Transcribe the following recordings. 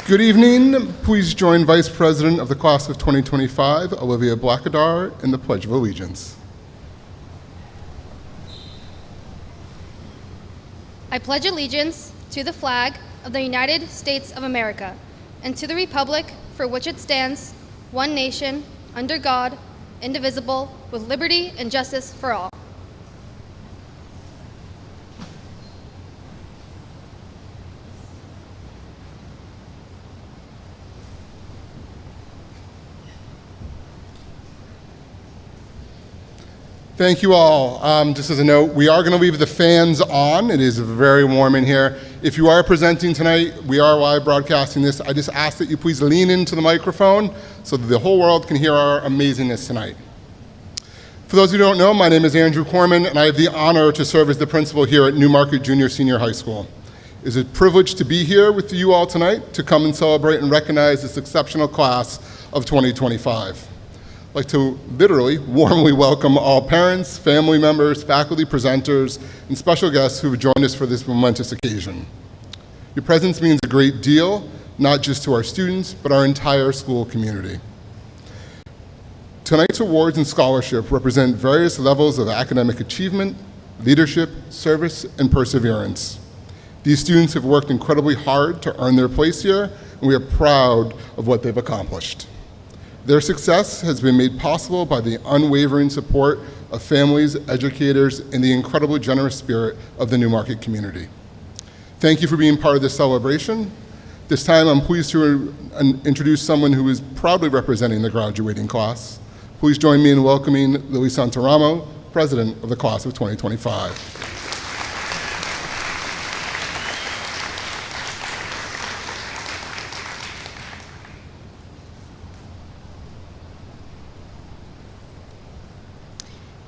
Good evening. Please join Vice President of the Class of 2025, Olivia Blackadar, in the Pledge of Allegiance. I pledge allegiance to the flag of the United States of America and to the republic for which it stands, one nation, under God, indivisible, with liberty and justice for all. Thank you all. Just as a note, we are going to leave the fans on. It is very warm in here. If you are presenting tonight, we are live broadcasting this. I just ask that you please lean into the microphone so that the whole world can hear our amazingness tonight. For those who don't know, my name is Andrew Corman, and I have the honor to serve as the principal here at Newmarket Junior Senior High School. It is a privilege to be here with you all tonight to come and celebrate and recognize this exceptional class of 2025. I'd like to literally warmly welcome all parents, family members, faculty presenters, and special guests who have joined us for this momentous occasion. Your presence means a great deal, not just to our students, but our entire school community. Tonight's awards and scholarship represent various levels of academic achievement, leadership, service, and perseverance. These students have worked incredibly hard to earn their place here, and we are proud of what they've accomplished. Their success has been made possible by the unwavering support of families, educators, and the incredibly generous spirit of the Newmarket community. Thank you for being part of this celebration. This time, I'm pleased to introduce someone who is proudly representing the graduating class. Please join me in welcoming Lily Santaramo, President of the Class of 2025.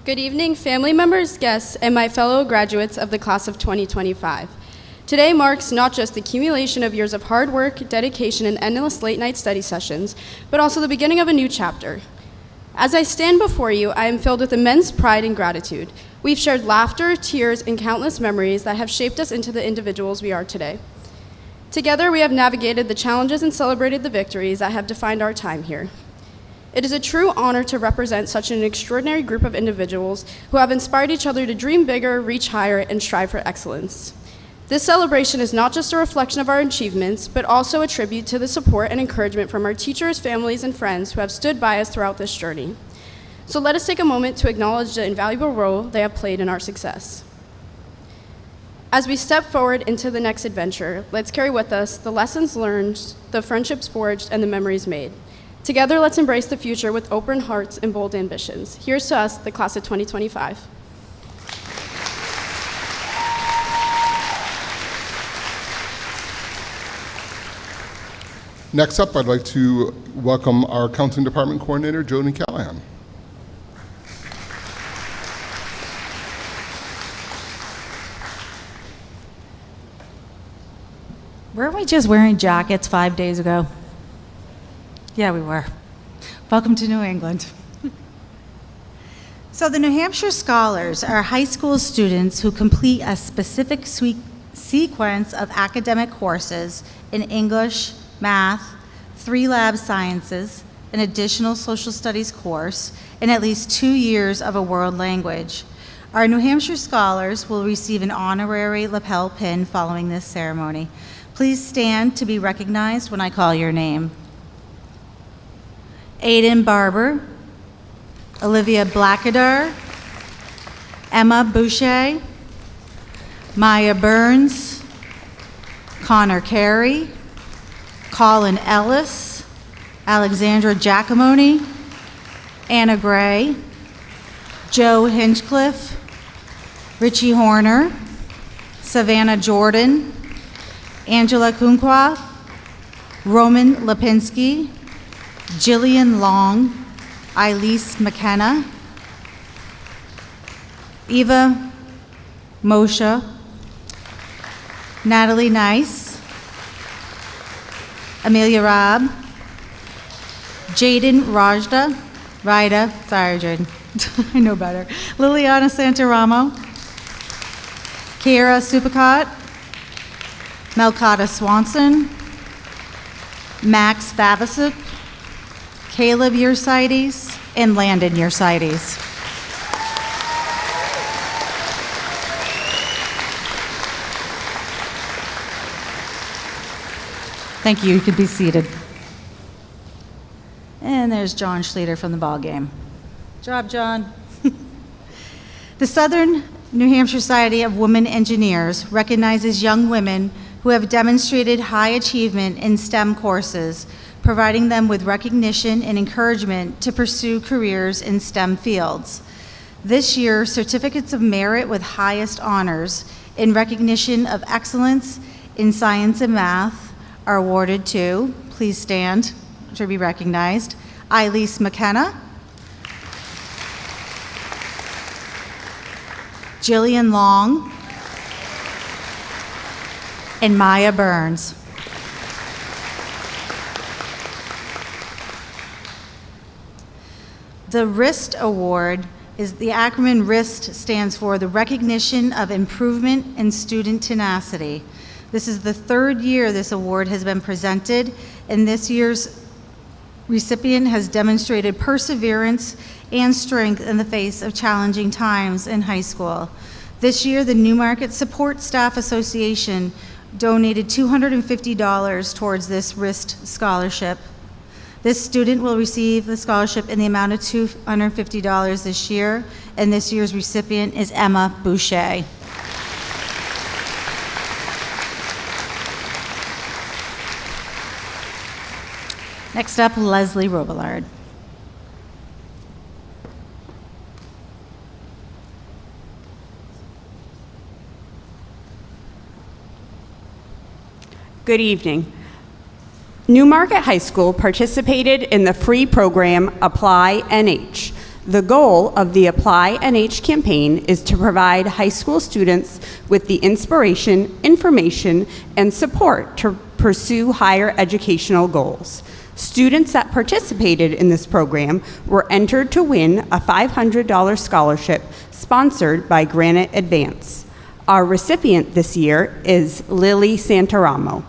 Good evening, family members, guests, and my fellow graduates of the Class of 2025. Today marks not just the accumulation of years of hard work, dedication, and endless late-night study sessions, but also the beginning of a new chapter. As I stand before you, I am filled with immense pride and gratitude. We've shared laughter, tears, and countless memories that have shaped us into the individuals we are today. Together, we have navigated the challenges and celebrated the victories that have defined our time here. It is a true honor to represent such an extraordinary group of individuals who have inspired each other to dream bigger, reach higher, and strive for excellence. This celebration is not just a reflection of our achievements, but also a tribute to the support and encouragement from our teachers, families, and friends who have stood by us throughout this journey. So let us take a moment to acknowledge the invaluable role they have played in our success. As we step forward into the next adventure, let's carry with us the lessons learned, the friendships forged, and the memories made. Together, let's embrace the future with open hearts and bold ambitions. Here's to us, the Class of 2025. Next up, I'd like to welcome our Counseling Department Coordinator, Jody Callahan. Weren't we just wearing jackets 5 days ago? Yeah, we were. Welcome to New England. So the New Hampshire Scholars are high school students who complete a specific sequence of academic courses in English, math, 3 lab sciences, an additional social studies course, and at least 2 years of a world language. Our New Hampshire Scholars will receive an honorary lapel pin following this ceremony. Please stand to be recognized when I call your name. Aiden Barber, Olivia Blackadar, Emma Boucher, Maya Burns, Connor Carey, Colin Ellis, Alexandra Giacomoni, Anna Gray, Joe Hinchcliffe, Richie Horner, Savannah Jordan, Angela Kunqua, Roman Lipinski, Jillian Long, Elise McKenna, Eva Moshe, Natalie Nice, Amelia Raab, Jaden Rida, sorry Jaden, I know better, Liliana Santaramo, Kiera Supicott, Melkata Swanson, Max Thavasuk, Caleb Yersides, and Landon Yersides. Thank you. You could be seated. And there's John Schluter from the ball game. Good job, John. The Southern New Hampshire Society of Women Engineers recognizes young women who have demonstrated high achievement in STEM courses, providing them with recognition and encouragement to pursue careers in STEM fields. This year, certificates of merit with highest honors in recognition of excellence in science and math are awarded to, please stand to be recognized, Eileen McKenna, Jillian Long, and Maya Burns. The RIST Award is the acronym RIST stands for the Recognition of Improvement in Student Tenacity. This is the third year this award has been presented, and this year's recipient has demonstrated perseverance and strength in the face of challenging times in high school. This year, the Newmarket Support Staff Association donated $250 towards this RIST scholarship. This student will receive the scholarship in the amount of $250 this year, and this year's recipient is Emma Boucher. Next up, Leslie Robillard. Good evening. Newmarket High School participated in the free program Apply NH. The goal of the Apply NH campaign is to provide high school students with the inspiration, information, and support to pursue higher educational goals. Students that participated in this program were entered to win a $500 scholarship sponsored by Granite Advance. Our recipient this year is Lily Santaramo.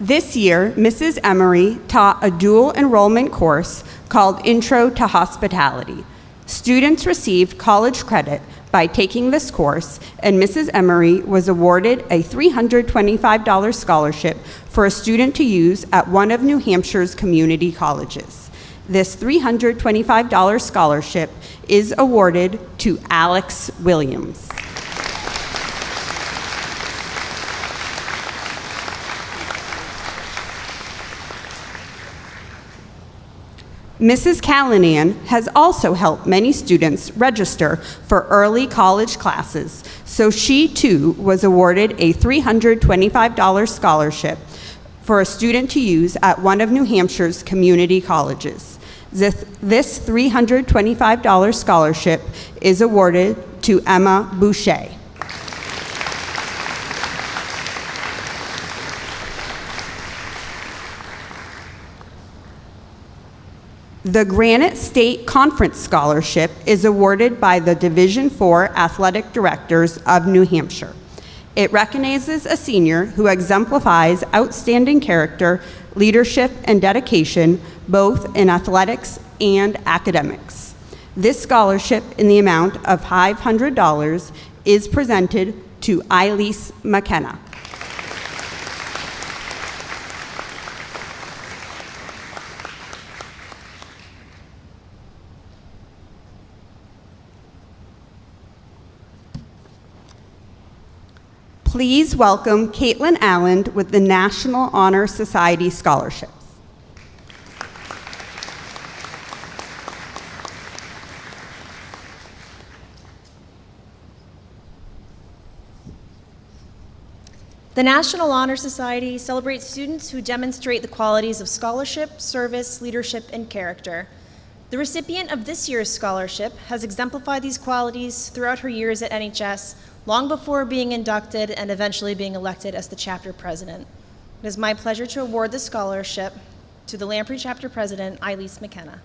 This year, Mrs. Emery taught a dual enrollment course called Intro to Hospitality. Students received college credit by taking this course, and Mrs. Emery was awarded a $325 scholarship for a student to use at one of New Hampshire's community colleges. This $325 scholarship is awarded to Alex Williams. Mrs. Callanan has also helped many students register for early college classes, so she too was awarded a $325 scholarship for a student to use at one of New Hampshire's community colleges. This $325 scholarship is awarded to Emma Boucher. The Granite State Conference Scholarship is awarded by the Division IV Athletic Directors of New Hampshire. It recognizes a senior who exemplifies outstanding character, leadership, and dedication, both in athletics and academics. This scholarship, in the amount of $500, is presented to Eileen McKenna. Please welcome Caitlin Allen with the National Honor Society Scholarships. The National Honor Society celebrates students who demonstrate the qualities of scholarship, service, leadership, and character. The recipient of this year's scholarship has exemplified these qualities throughout her years at NHS, long before being inducted and eventually being elected as the chapter president. It is my pleasure to award the scholarship to the Lamprey chapter president, Eileen McKenna.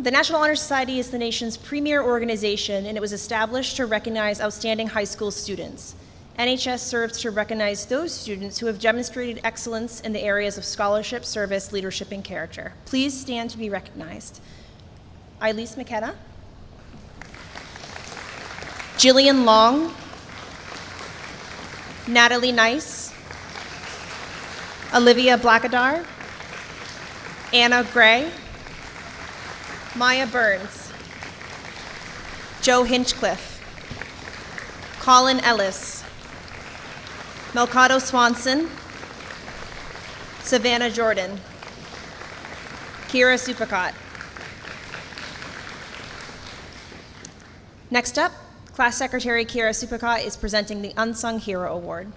The National Honor Society is the nation's premier organization, and it was established to recognize outstanding high school students. NHS serves to recognize those students who have demonstrated excellence in the areas of scholarship, service, leadership, and character. Please stand to be recognized. Eileen McKenna, Jillian Long, Natalie Nice, Olivia Blackadar, Anna Gray, Maya Burns, Joe Hinchcliffe, Colin Ellis, Melcado Swanson, Savannah Jordan, Kira Supicott. Next up, Class Secretary Kira Supicott is presenting the Unsung Hero Award.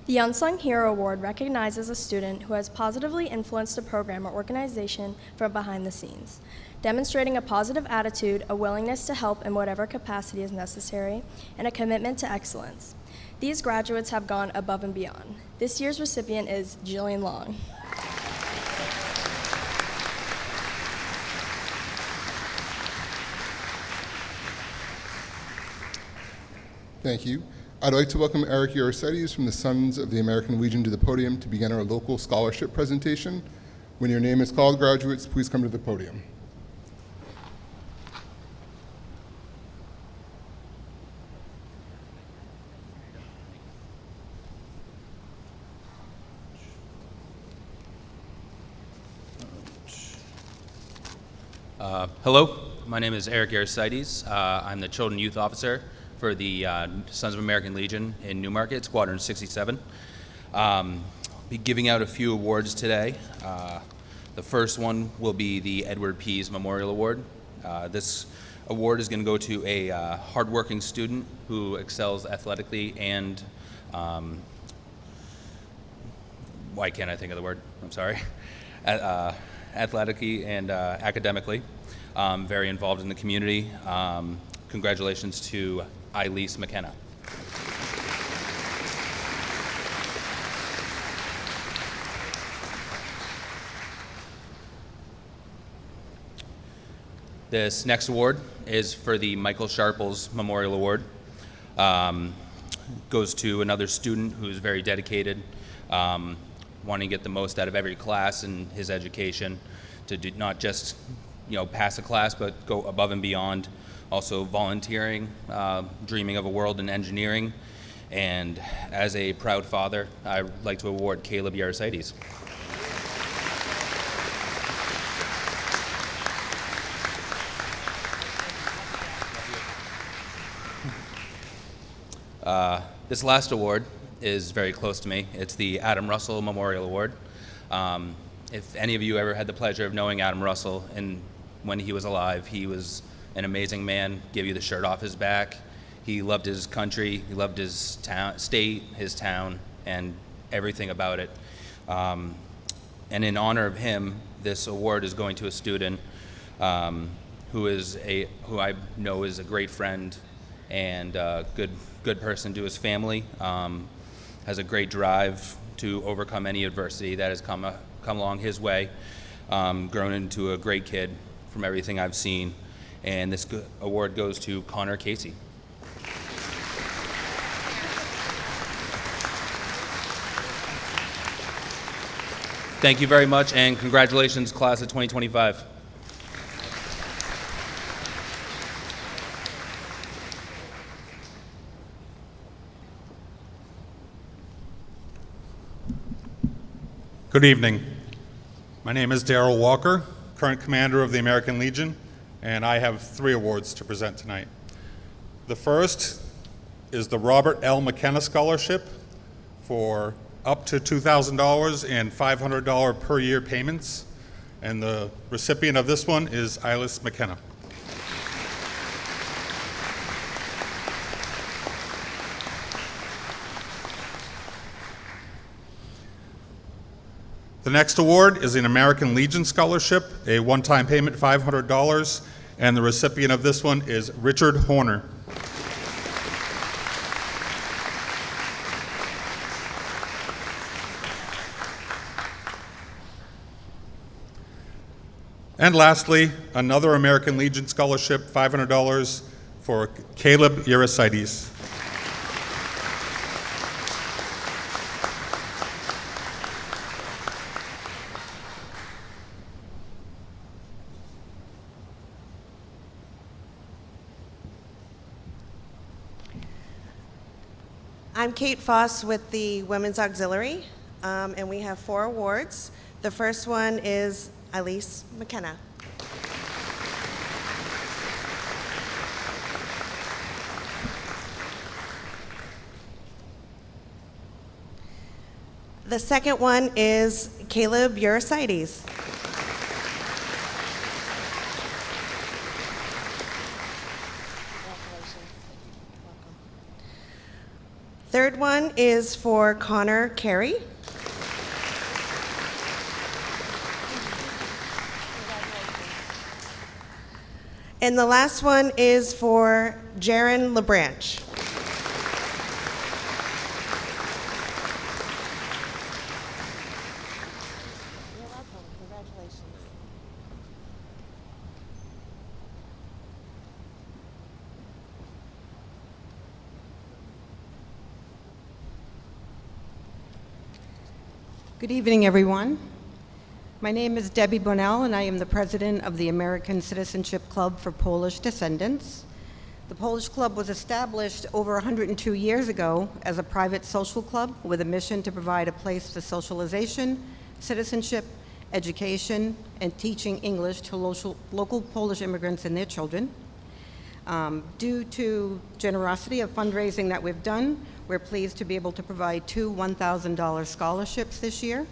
The Unsung Hero Award recognizes a student who has positively influenced a program or organization from behind the scenes, demonstrating a positive attitude, a willingness to help in whatever capacity is necessary, and a commitment to excellence. These graduates have gone above and beyond. This year's recipient is Jillian Long. Thank you. I'd like to welcome Eric Uricetes from the Sons of the American Legion to the podium to begin our local scholarship presentation. When your name is called, graduates, please come to the podium. Hello, my name is Eric Uricetes. I'm the Children Youth Officer for the Sons of American Legion in Newmarket, Squadron 67. Be giving out a few awards today. The first one will be the Edward Pease Memorial Award. This award is going to go to a hardworking student who excels athletically and, why can't I think of the word? I'm sorry. Athletically and academically. Very involved in the community. Congratulations to Eileen McKenna. This next award is for the Michael Sharples Memorial Award. Goes to another student who's very dedicated, wanting to get the most out of every class in his education, to do not just pass a class, but go above and beyond. Also volunteering, dreaming of a world in engineering, and as a proud father, I'd like to award Caleb Uricetes. This last award is very close to me. It's the Adam Russell Memorial Award. If any of you ever had the pleasure of knowing Adam Russell, and when he was alive, he was an amazing man, give you the shirt off his back. He loved his country, he loved his state, his town, and everything about it. And in honor of him, this award is going to a student who I know is a great friend and a good person to his family. Has a great drive to overcome any adversity that has come along his way. Grown into a great kid from everything I've seen. And this award goes to Connor Casey. Thank you very much, and congratulations, class of 2025. Good evening. My name is Darrell Walker, current commander of the American Legion, and I have 3 awards to present tonight. The first is the Robert L. McKenna Scholarship for up to $2,000 and $500 per year payments. And the recipient of this one is Ilis McKenna. The next award is an American Legion Scholarship, a one-time payment, $500, and the recipient of this one is Richard Horner. And lastly, another American Legion Scholarship, $500 for Caleb Uricides. I'm Kate Foss with the Women's Auxiliary, and we have 4 awards. The first one is Ilis McKenna. The second one is Caleb Uricides. Third one is for Connor Carey. And the last one is for Jaron LeBranch. You're welcome. Congratulations. Good evening, everyone. My name is Debbie Bonnell, and I am the president of the American Citizenship Club for Polish Descendants. The Polish Club was established over 102 years ago as a private social club with a mission to provide a place for socialization, citizenship, education, and teaching English to local Polish immigrants and their children. Due to generosity of fundraising that we've done, we're pleased to be able to provide 2 $1,000 scholarships this year.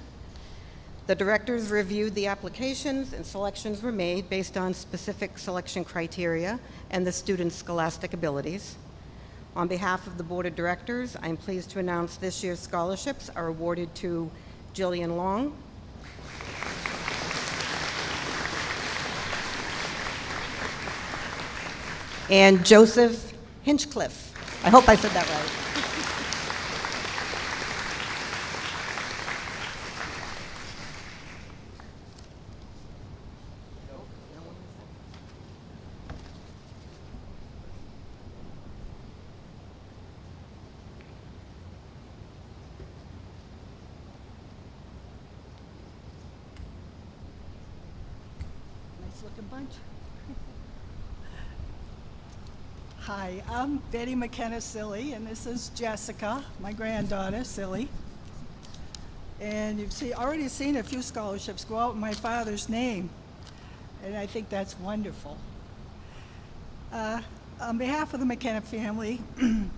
The directors reviewed the applications and selections were made based on specific selection criteria and the students' scholastic abilities. On behalf of the board of directors, I'm pleased to announce this year's scholarships are awarded to Jillian Long, and Joseph Hinchcliffe. I hope I said that right. Nice looking bunch. Hi, I'm Betty McKenna Silly, and this is Jessica, my granddaughter, Silly. And you've already seen a few scholarships go out in my father's name, and I think that's wonderful. On behalf of the McKenna family,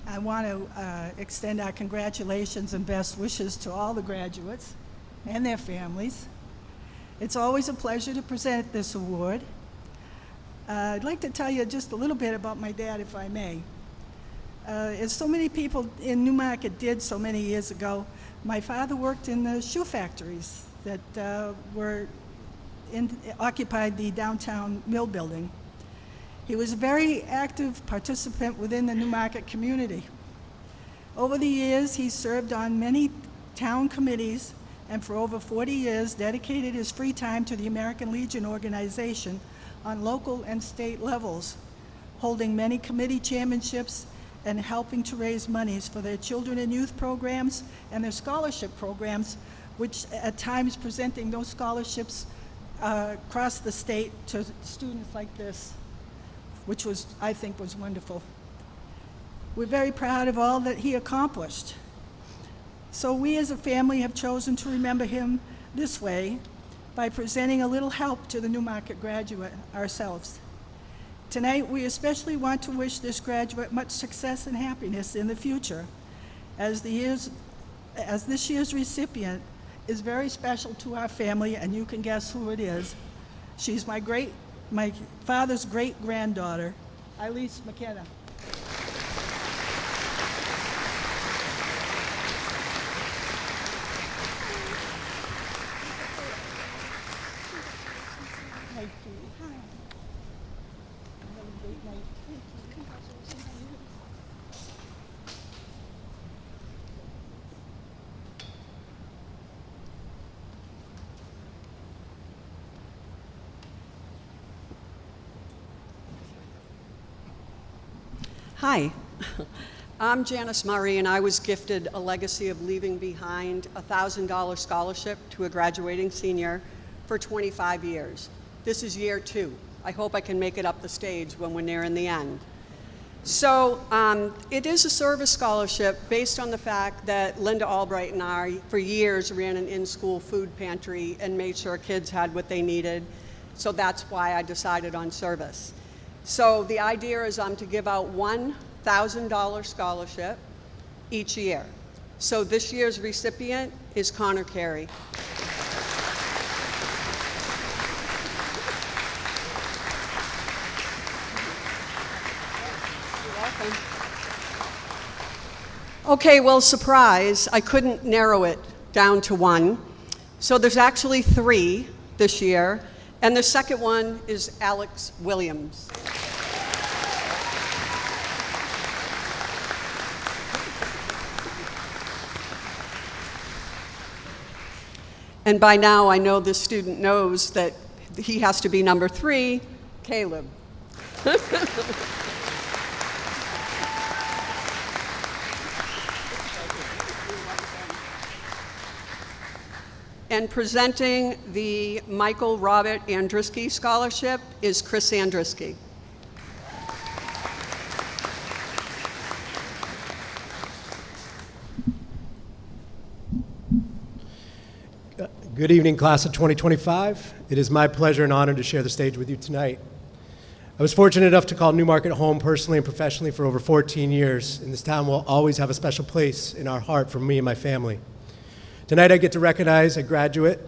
I want to extend our congratulations and best wishes to all the graduates and their families. It's always a pleasure to present this award. I'd like to tell you just a little bit about my dad, if I may. As so many people in Newmarket did so many years ago, my father worked in the shoe factories that occupied the downtown mill building. He was a very active participant within the Newmarket community. Over the years, he served on many town committees and for over 40 years dedicated his free time to the American Legion organization on local and state levels, holding many committee chairmanships and helping to raise monies for their children and youth programs and their scholarship programs, which at times presenting those scholarships across the state to students like this, which was, I think, was wonderful. We're very proud of all that he accomplished. So we as a family have chosen to remember him this way by presenting a little help to the Newmarket graduate ourselves. Tonight, we especially want to wish this graduate much success and happiness in the future, as this year's recipient is very special to our family, and you can guess who it is. She's my father's great-granddaughter, Elise McKenna. Thank you. Hi. Have a great night. Hi, I'm Janice Murray, and I was gifted a legacy of leaving behind a $1,000 scholarship to a graduating senior for 25 years. This is year 2. I hope I can make it up the stage when we're nearing the end. So it is a service scholarship based on the fact that Linda Albright and I, for years, ran an in-school food pantry and made sure kids had what they needed. So that's why I decided on service. So the idea is I'm to give out $1,000 scholarship each year. So this year's recipient is Connor Carey. You're welcome. Okay, well, surprise, I couldn't narrow it down to one. So there's actually 3 this year, and the second one is Alex Williams. And by now, I know this student knows that he has to be number 3, Caleb. And presenting the Michael Robert Andruski Scholarship is Chris Andruski. Good evening, class of 2025. It is my pleasure and honor to share the stage with you tonight. I was fortunate enough to call Newmarket home personally and professionally for over 14 years, and this town will always have a special place in our heart for me and my family. Tonight I get to recognize a graduate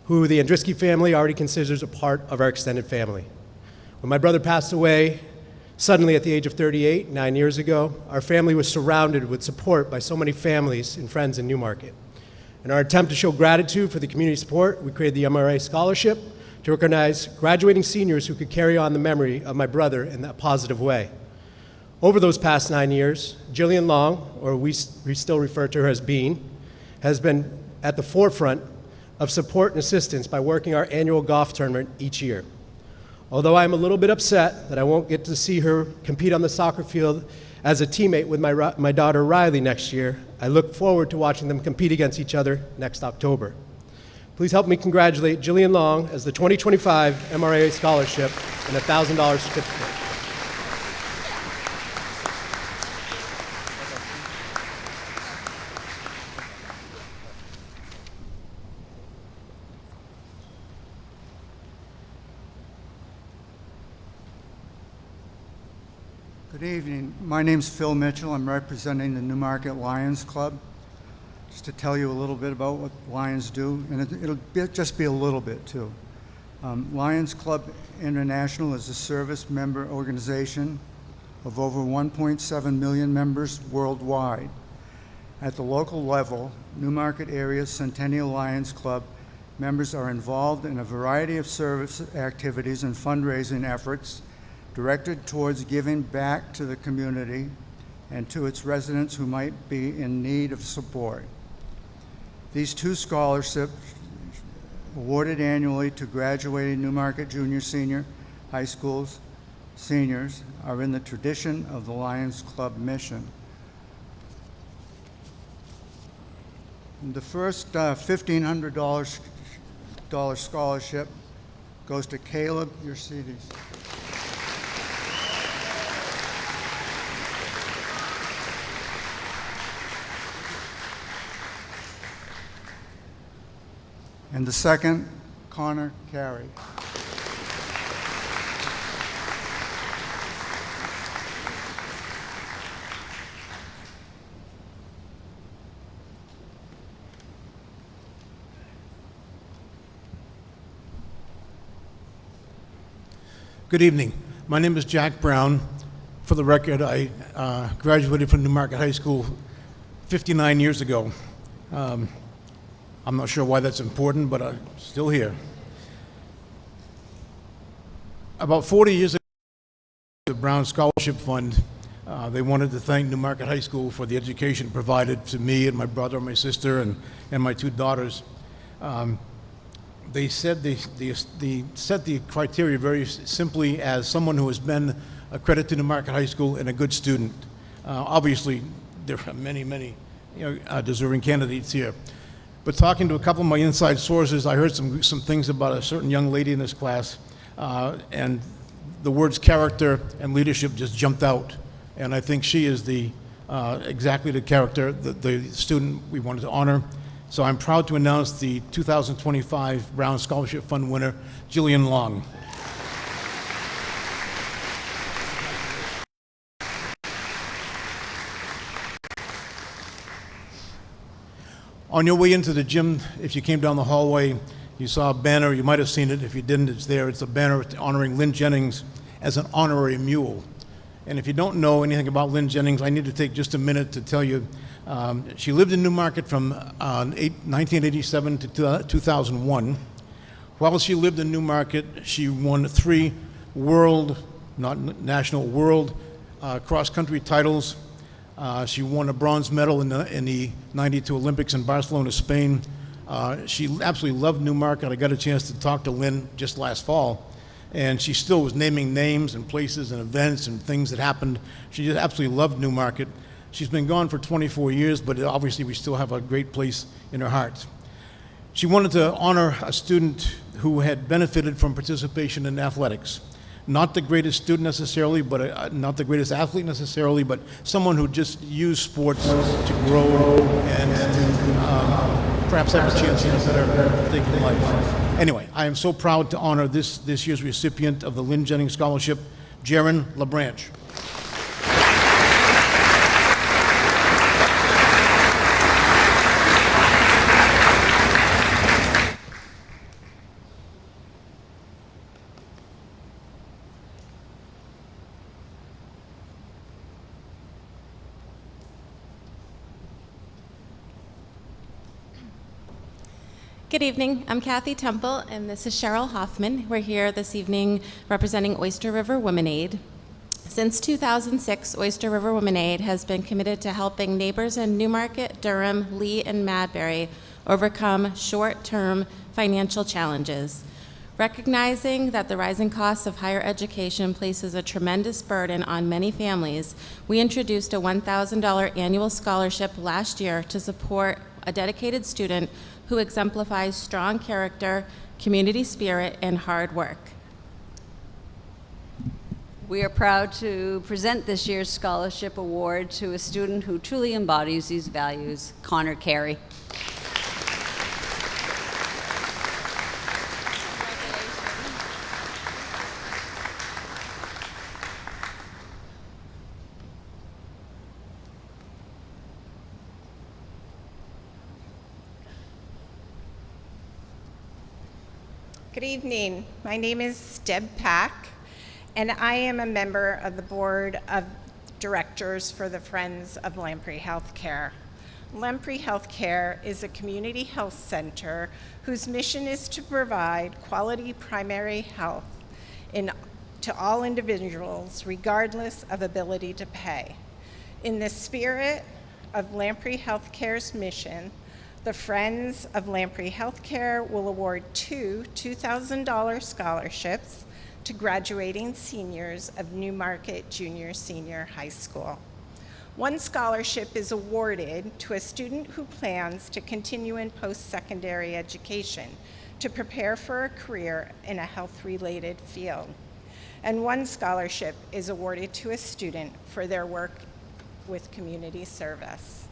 who the Andruski family already considers a part of our extended family. When my brother passed away suddenly at the age of 38, 9 years ago, our family was surrounded with support by so many families and friends in Newmarket. In our attempt to show gratitude for the community support, we created the MRA Scholarship to recognize graduating seniors who could carry on the memory of my brother in that positive way. Over those past 9 years, Jillian Long, or we still refer to her as Bean, has been at the forefront of support and assistance by working our annual golf tournament each year. Although I'm a little bit upset that I won't get to see her compete on the soccer field as a teammate with my daughter Riley next year, I look forward to watching them compete against each other next October. Please help me congratulate Jillian Long as the 2025 MRA Scholarship and a $1,000 certificate. Good evening. My name's Phil Mitchell. I'm representing the Newmarket Lions Club. Just to tell you a little bit about what Lions do, and it'll just be a little bit too. Lions Club International is a service member organization of over 1.7 million members worldwide. At the local level, Newmarket Area Centennial Lions Club members are involved in a variety of service activities and fundraising efforts directed towards giving back to the community and to its residents who might be in need of support. These 2 scholarships, awarded annually to graduating Newmarket Junior Senior High School's seniors, are in the tradition of the Lions Club mission. And the first $1,500 scholarship goes to Caleb Ursidis. And the second, Connor Carey. Good evening. My name is Jack Brown. For the record, I graduated from Newmarket High School 59 years ago. I'm not sure why that's important, but I'm still here. About 40 years ago, the Brown Scholarship Fund, they wanted to thank Newmarket High School for the education provided to me and my brother and my sister and my two daughters. They said they set the criteria very simply as someone who has been a credit to Newmarket High School and a good student. Obviously, there are many deserving candidates here. But talking to a couple of my inside sources, I heard some things about a certain young lady in this class, and the words character and leadership just jumped out. And I think she is exactly the character, the student we wanted to honor. So I'm proud to announce the 2025 Brown Scholarship Fund winner, Jillian Long. On your way into the gym, if you came down the hallway, you saw a banner. You might have seen it. If you didn't, it's there. It's a banner honoring Lynn Jennings as an honorary mule. And if you don't know anything about Lynn Jennings, I need to take just a minute to tell you, she lived in Newmarket from 1987 to 2001. While she lived in Newmarket, she won 3 world, not national, world cross-country titles. She won a bronze medal in the 92 Olympics in Barcelona, Spain. She absolutely loved Newmarket. I got a chance to talk to Lynn just last fall, and she still was naming names and places and events and things that happened. She just absolutely loved Newmarket. She's been gone for 24 years, but obviously we still have a great place in her heart. She wanted to honor a student who had benefited from participation in athletics. Not the greatest student necessarily, but not the greatest athlete necessarily, but someone who just used sports to grow and perhaps have a chance at a better thing in life. Anyway, I am so proud to honor this year's recipient of the Lynn Jennings Scholarship, Jaron LaBranche. Good evening. I'm Kathy Temple, and this is Cheryl Hoffman. We're here this evening representing Oyster River Women Aid. Since 2006, Oyster River Women Aid has been committed to helping neighbors in Newmarket, Durham, Lee, and Madbury overcome short-term financial challenges. Recognizing that the rising cost of higher education places a tremendous burden on many families, we introduced a $1,000 annual scholarship last year to support a dedicated student who exemplifies strong character, community spirit, and hard work. We are proud to present this year's scholarship award to a student who truly embodies these values, Connor Carey. Good evening. My name is Deb Pack, and I am a member of the Board of Directors for the Friends of Lamprey Healthcare. Lamprey Healthcare is a community health center whose mission is to provide quality primary health to all individuals, regardless of ability to pay. In the spirit of Lamprey Healthcare's mission, the Friends of Lamprey Healthcare will award 2 $2,000 scholarships to graduating seniors of Newmarket Junior-Senior High School. One scholarship is awarded to a student who plans to continue in post-secondary education to prepare for a career in a health-related field. And one scholarship is awarded to a student for their work with community service.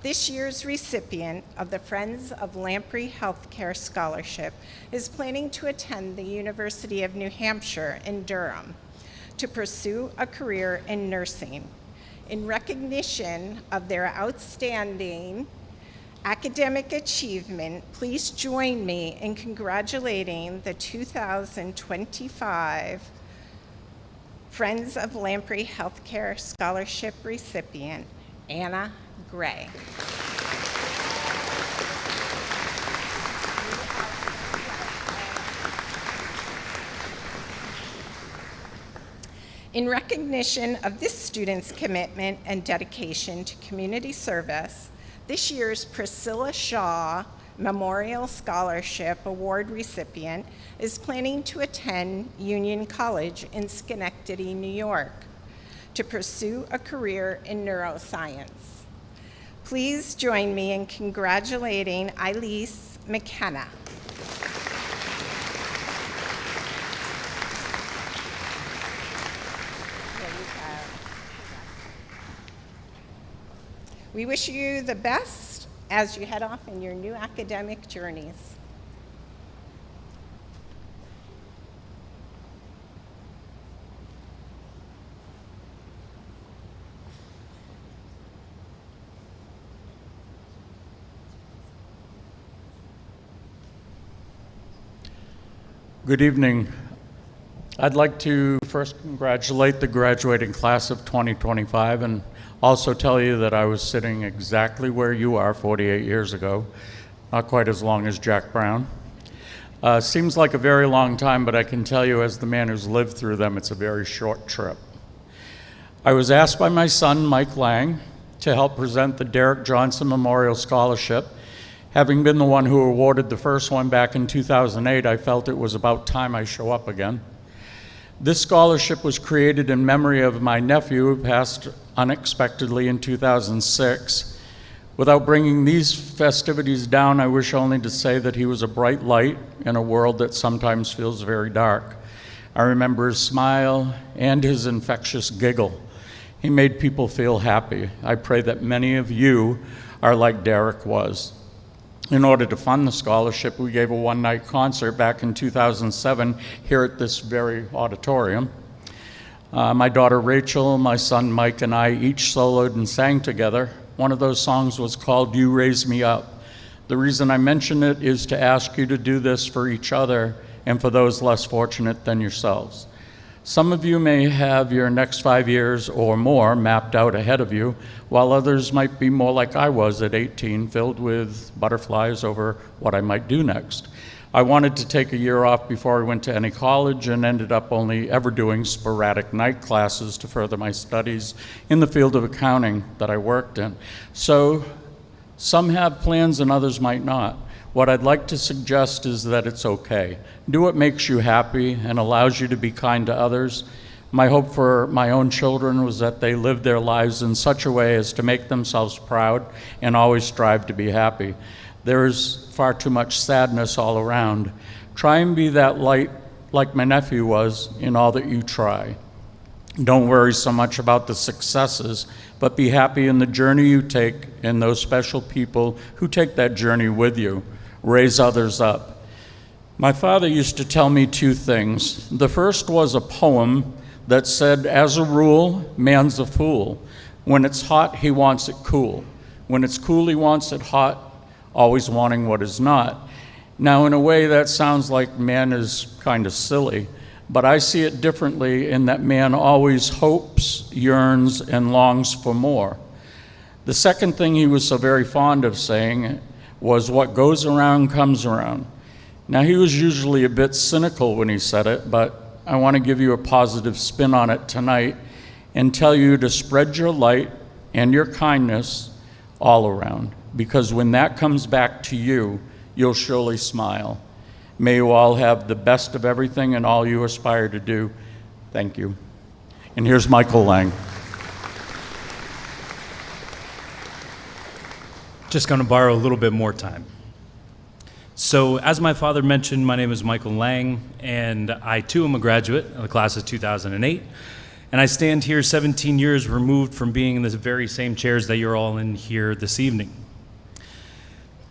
This year's recipient of the Friends of Lamprey Healthcare Scholarship is planning to attend the University of New Hampshire in Durham to pursue a career in nursing. In recognition of their outstanding academic achievement, please join me in congratulating the 2025 Friends of Lamprey Healthcare Scholarship recipient, Anna Gray. In recognition of this student's commitment and dedication to community service, this year's Priscilla Shaw Memorial Scholarship Award recipient is planning to attend Union College in Schenectady, New York, to pursue a career in neuroscience. Please join me in congratulating Elise McKenna. We wish you the best as you head off in your new academic journeys. Good evening. I'd like to first congratulate the graduating class of 2025 and also tell you that I was sitting exactly where you are 48 years ago, not quite as long as Jack Brown. Seems like a very long time, but I can tell you as the man who's lived through them, it's a very short trip. I was asked by my son, Mike Lang, to help present the Derek Johnson Memorial Scholarship. Having been the one who awarded the first one back in 2008, I felt it was about time I show up again. This scholarship was created in memory of my nephew who passed unexpectedly in 2006. Without bringing these festivities down, I wish only to say that he was a bright light in a world that sometimes feels very dark. I remember his smile and his infectious giggle. He made people feel happy. I pray that many of you are like Derek was. In order to fund the scholarship, we gave a one-night concert back in 2007 here at this very auditorium. My daughter Rachel, my son Mike, and I each soloed and sang together. One of those songs was called You Raise Me Up. The reason I mention it is to ask you to do this for each other and for those less fortunate than yourselves. Some of you may have your next 5 years or more mapped out ahead of you, while others might be more like I was at 18, filled with butterflies over what I might do next. I wanted to take a year off before I went to any college and ended up only ever doing sporadic night classes to further my studies in the field of accounting that I worked in. So some have plans and others might not. What I'd like to suggest is that it's okay. Do what makes you happy and allows you to be kind to others. My hope for my own children was that they live their lives in such a way as to make themselves proud and always strive to be happy. There is far too much sadness all around. Try and be that light like my nephew was in all that you try. Don't worry so much about the successes, but be happy in the journey you take and those special people who take that journey with you. Raise others up. My father used to tell me two things. The first was a poem that said, as a rule, man's a fool. When it's hot, he wants it cool. When it's cool, he wants it hot, always wanting what is not. Now, in a way, that sounds like man is kind of silly, but I see it differently in that man always hopes, yearns, and longs for more. The second thing he was so very fond of saying was, what goes around comes around. Now, he was usually a bit cynical when he said it, but I want to give you a positive spin on it tonight and tell you to spread your light and your kindness all around, because when that comes back to you, you'll surely smile. May you all have the best of everything and all you aspire to do. Thank you. And here's Michael Lang. Just going to borrow a little bit more time. So, as my father mentioned, my name is Michael Lang, and I too am a graduate of the class of 2008. And I stand here 17 years removed from being in the very same chairs that you're all in here this evening.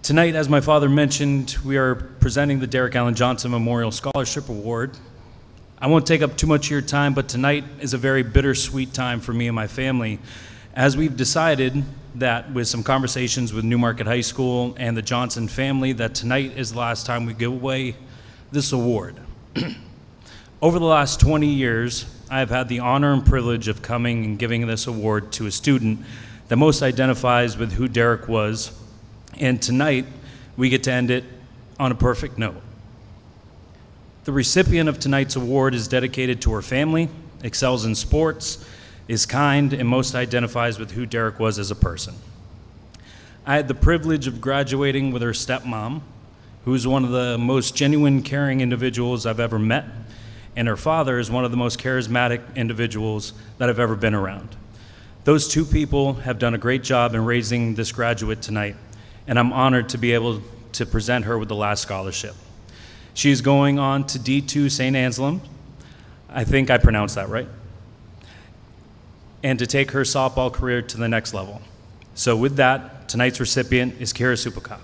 Tonight, as my father mentioned, we are presenting the Derek Allen Johnson Memorial Scholarship Award. I won't take up too much of your time, but tonight is a very bittersweet time for me and my family, as we've decided that with some conversations with Newmarket High School and the Johnson family, that tonight is the last time we give away this award. Over the last 20 years, I have had the honor and privilege of coming and giving this award to a student that most identifies with who Derek was, and tonight we get to end it on a perfect note. The recipient of tonight's award is dedicated to her family, excels in sports, is kind, and most identifies with who Derek was as a person. I had the privilege of graduating with her stepmom, who is one of the most genuine, caring individuals I've ever met, and her father is one of the most charismatic individuals that I've ever been around. Those two people have done a great job in raising this graduate tonight, and I'm honored to be able to present her with the last scholarship. She's going on to D2 St. Anselm, I think I pronounced that right, and to take her softball career to the next level. So with that, tonight's recipient is Kara Supakop.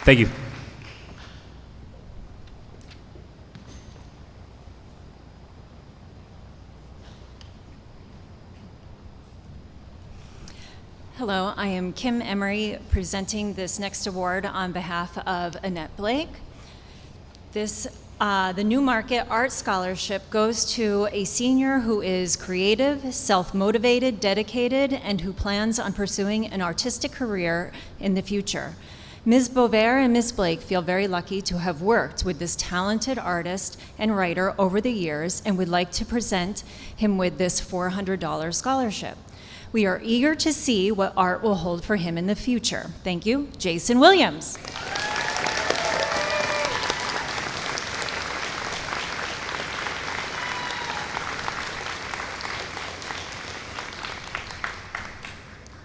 Thank you. Hello, I am Kim Emery presenting this next award on behalf of Annette Blake. The Newmarket Art Scholarship goes to a senior who is creative, self-motivated, dedicated, and who plans on pursuing an artistic career in the future. Ms. Bover and Ms. Blake feel very lucky to have worked with this talented artist and writer over the years and would like to present him with this $400 scholarship. We are eager to see what art will hold for him in the future. Thank you, Jason Williams.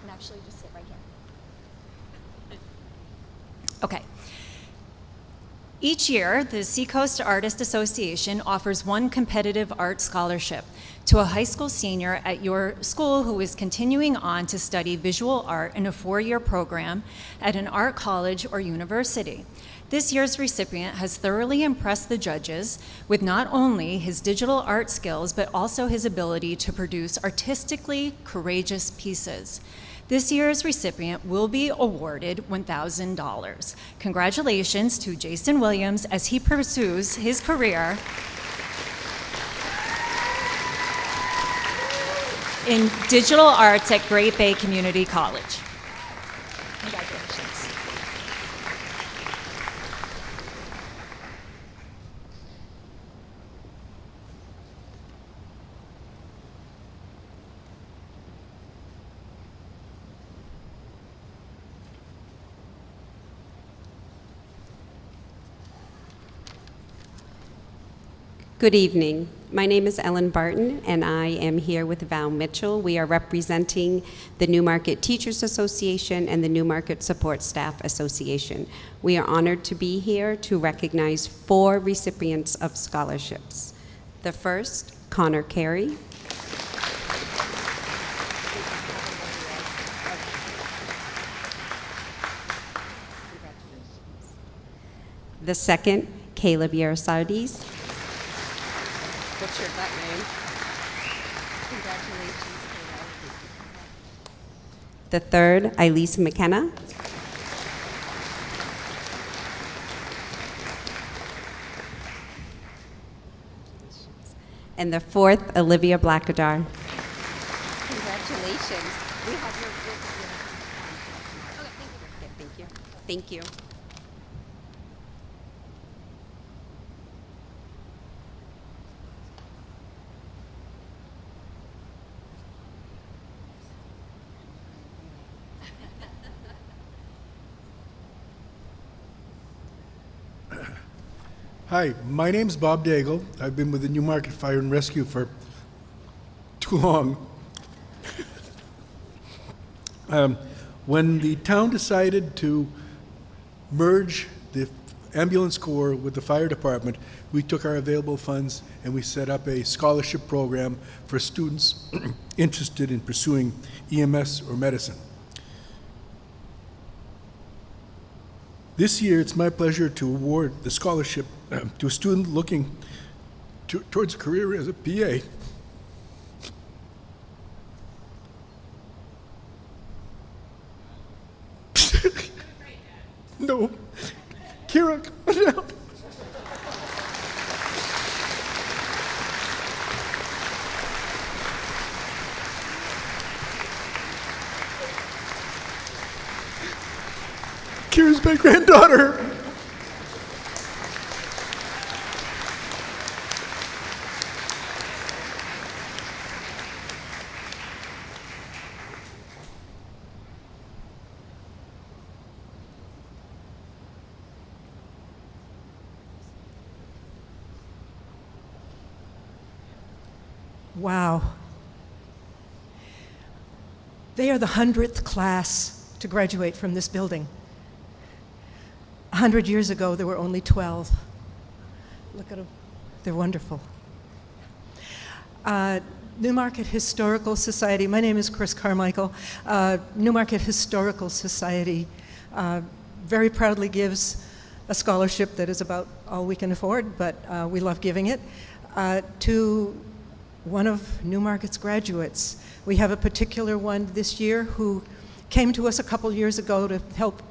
And actually, just sit right here. Okay. Each year, the Seacoast Artist Association offers one competitive art scholarship to a high school senior at your school who is continuing on to study visual art in a 4-year program at an art college or university. This year's recipient has thoroughly impressed the judges with not only his digital art skills, but also his ability to produce artistically courageous pieces. This year's recipient will be awarded $1,000. Congratulations to Jason Williams as he pursues his career in digital arts at Great Bay Community College. Congratulations. Good evening. My name is Ellen Barton, and I am here with Val Mitchell. We are representing the Newmarket Teachers Association and the Newmarket Support Staff Association. We are honored to be here to recognize 4 recipients of scholarships. The first, Connor Carey. The second, Caleb Yarosardis. Butchered that name. Congratulations. The third, Elise McKenna. And the fourth, Olivia Blackadar. Congratulations. We have your okay, thank you. Thank you. Hi, my name's Bob Daigle. I've been with the Newmarket Fire and Rescue for too long. When the town decided to merge the ambulance corps with the fire department, we took our available funds and we set up a scholarship program for students interested in pursuing EMS or medicine. This year, it's my pleasure to award the scholarship to a student looking towards a career as a PA. Kira's my granddaughter. Wow. They are the 100th class to graduate from this building. 100 years ago, there were only 12. Look at them. They're wonderful. Newmarket Historical Society, my name is Chris Carmichael. Newmarket Historical Society very proudly gives a scholarship that is about all we can afford, but we love giving it, to one of Newmarket's graduates. We have a particular one this year who came to us a couple years ago to help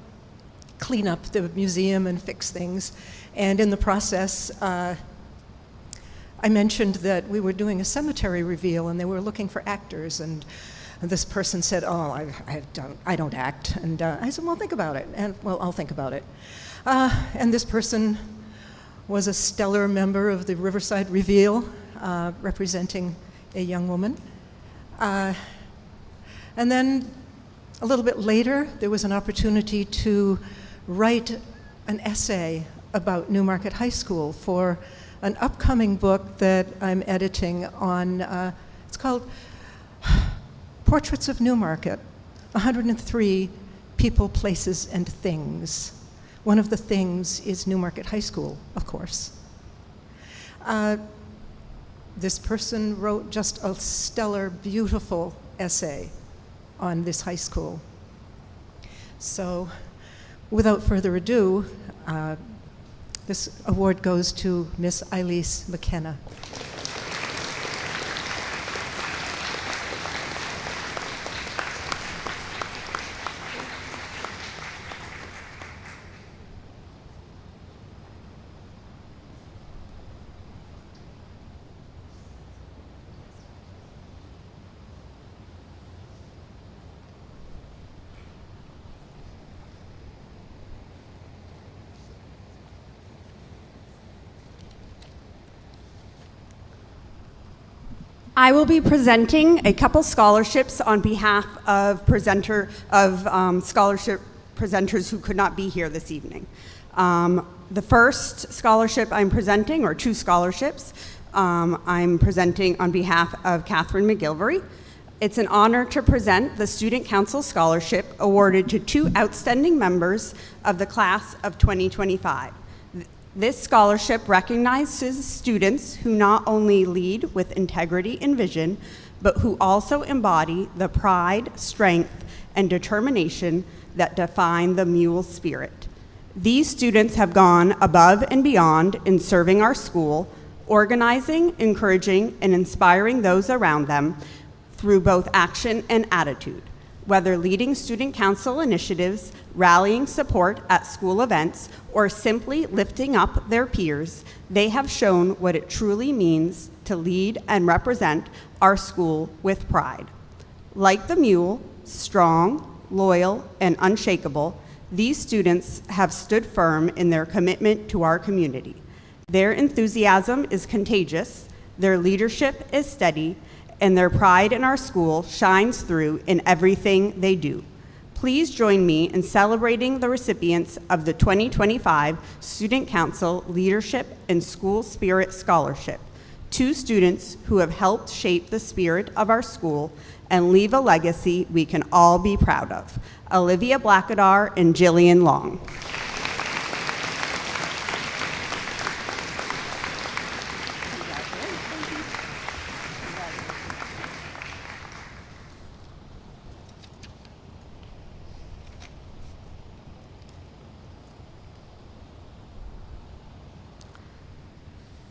clean up the museum and fix things. And in the process, I mentioned that we were doing a cemetery reveal and they were looking for actors, and this person said, oh, I don't act. And I said, well, think about it. And well, I'll think about it. And this person was a stellar member of the Riverside Reveal, representing a young woman. And then a little bit later, there was an opportunity to write an essay about Newmarket High School for an upcoming book that I'm editing on, it's called Portraits of Newmarket, 103 People, Places, and Things. One of the things is Newmarket High School, of course. This person wrote just a stellar, beautiful essay on this high school. So, without further ado, this award goes to Miss Elise McKenna. I will be presenting a couple scholarships on behalf of scholarship presenters who could not be here this evening. The first scholarship I'm presenting, or two scholarships, I'm presenting on behalf of Catherine McGilvery. It's an honor to present the Student Council Scholarship awarded to two outstanding members of the class of 2025. This scholarship recognizes students who not only lead with integrity and vision, but who also embody the pride, strength, and determination that define the Mule spirit. These students have gone above and beyond in serving our school, organizing, encouraging, and inspiring those around them through both action and attitude. Whether leading student council initiatives, rallying support at school events, or simply lifting up their peers, they have shown what it truly means to lead and represent our school with pride. Like the Mule, strong, loyal, and unshakable, these students have stood firm in their commitment to our community. Their enthusiasm is contagious, their leadership is steady, and their pride in our school shines through in everything they do. Please join me in celebrating the recipients of the 2025 Student Council Leadership and School Spirit Scholarship, two students who have helped shape the spirit of our school and leave a legacy we can all be proud of. Olivia Blackadar and Jillian Long.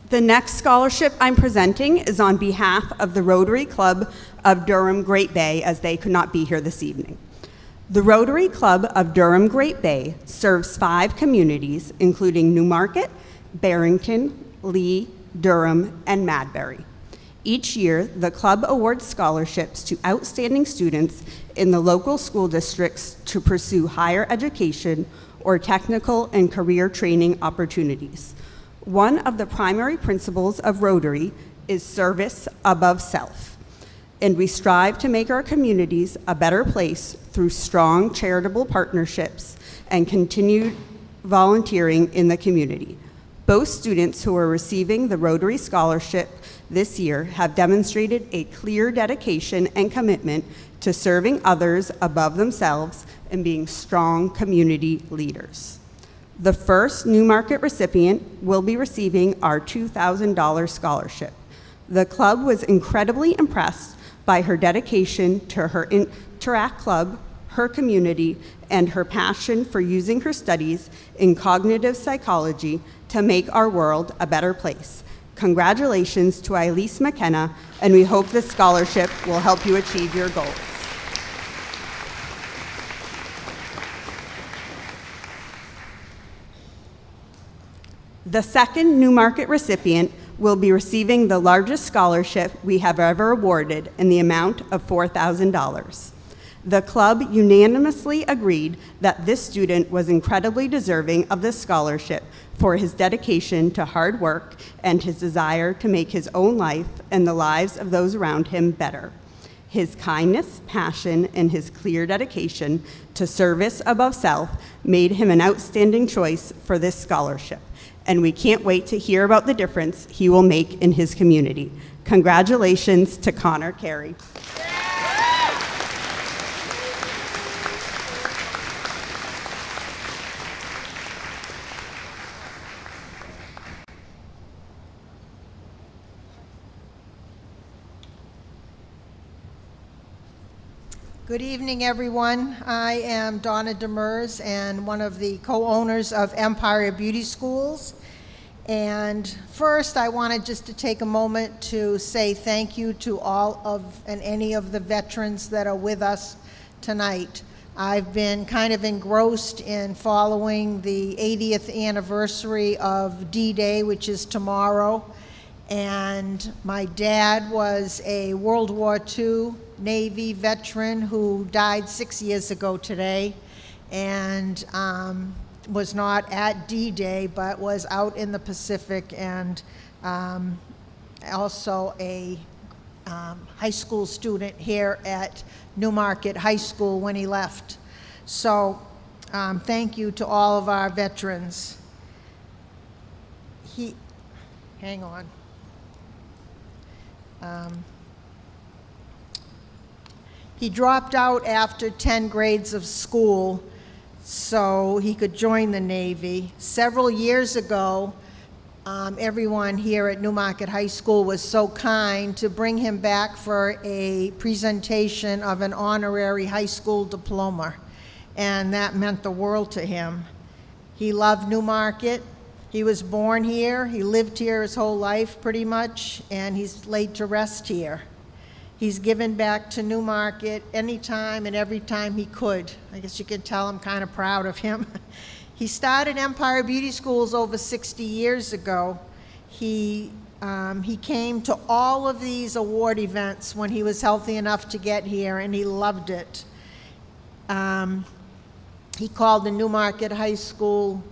The next scholarship I'm presenting is on behalf of the Rotary Club of Durham Great Bay, as they could not be here this evening. The Rotary Club of Durham Great Bay serves 5 communities, including Newmarket, Barrington, Lee, Durham, and Madbury. Each year, the club awards scholarships to outstanding students in the local school districts to pursue higher education or technical and career training opportunities. One of the primary principles of Rotary is service above self, and we strive to make our communities a better place through strong charitable partnerships and continued volunteering in the community. Both students who are receiving the Rotary Scholarship this year have demonstrated a clear dedication and commitment to serving others above themselves and being strong community leaders. The first Newmarket recipient will be receiving our $2,000 scholarship. The club was incredibly impressed by her dedication to her Interact Club, her community, and her passion for using her studies in cognitive psychology to make our world a better place. Congratulations to Elise McKenna, and we hope this scholarship will help you achieve your goals. The second Newmarket recipient will be receiving the largest scholarship we have ever awarded in the amount of $4,000. The club unanimously agreed that this student was incredibly deserving of this scholarship for his dedication to hard work and his desire to make his own life and the lives of those around him better. His kindness, passion, and his clear dedication to service above self made him an outstanding choice for this scholarship, and we can't wait to hear about the difference he will make in his community. Congratulations to Connor Carey. Good evening, everyone. I am Donna Demers and one of the co-owners of Empire Beauty Schools. And first, I wanted just to take a moment to say thank you to all of and any of the veterans that are with us tonight. I've been kind of engrossed in following the 80th anniversary of D-Day, which is tomorrow. And my dad was a World War II Navy veteran who died 6 years ago today, and was not at D-Day, but was out in the Pacific, and also a high school student here at Newmarket High School when he left. So thank you to all of our veterans. Hang on. He dropped out after 10 grades of school so he could join the Navy. Several years ago, everyone here at Newmarket High School was so kind to bring him back for a presentation of an honorary high school diploma, and that meant the world to him. He loved Newmarket. He was born here. He lived here his whole life pretty much, and he's laid to rest here. He's given back to Newmarket anytime and every time he could. I guess you can tell I'm kind of proud of him. He started Empire Beauty Schools over 60 years ago. He came to all of these award events when he was healthy enough to get here, and he loved it. He called the Newmarket High School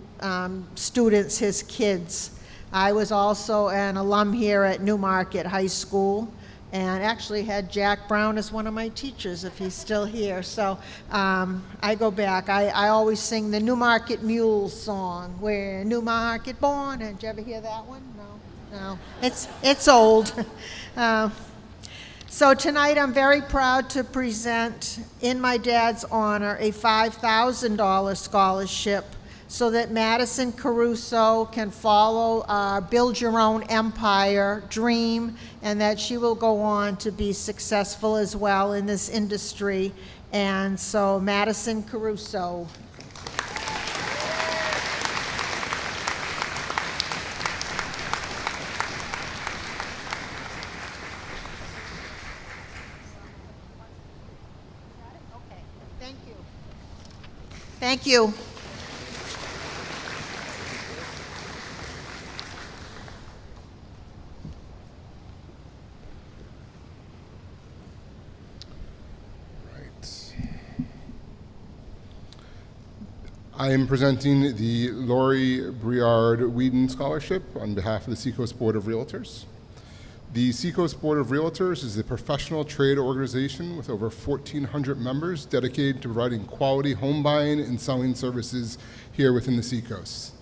students his kids. I was also an alum here at Newmarket High School, and actually had Jack Brown as one of my teachers, if he's still here. So I go back. I always sing the Newmarket Mules song, "We're Newmarket born." And did you ever hear that one? No. It's old. So tonight I'm very proud to present, in my dad's honor, a $5,000 scholarship so that Madison Caruso can follow Build Your Own Empire dream, and that she will go on to be successful as well in this industry. And so Madison Caruso. Thank you. I am presenting the Laurie Briard Whedon Scholarship on behalf of the Seacoast Board of Realtors. The Seacoast Board of Realtors is a professional trade organization with over 1,400 members dedicated to providing quality home buying and selling services here within the Seacoast.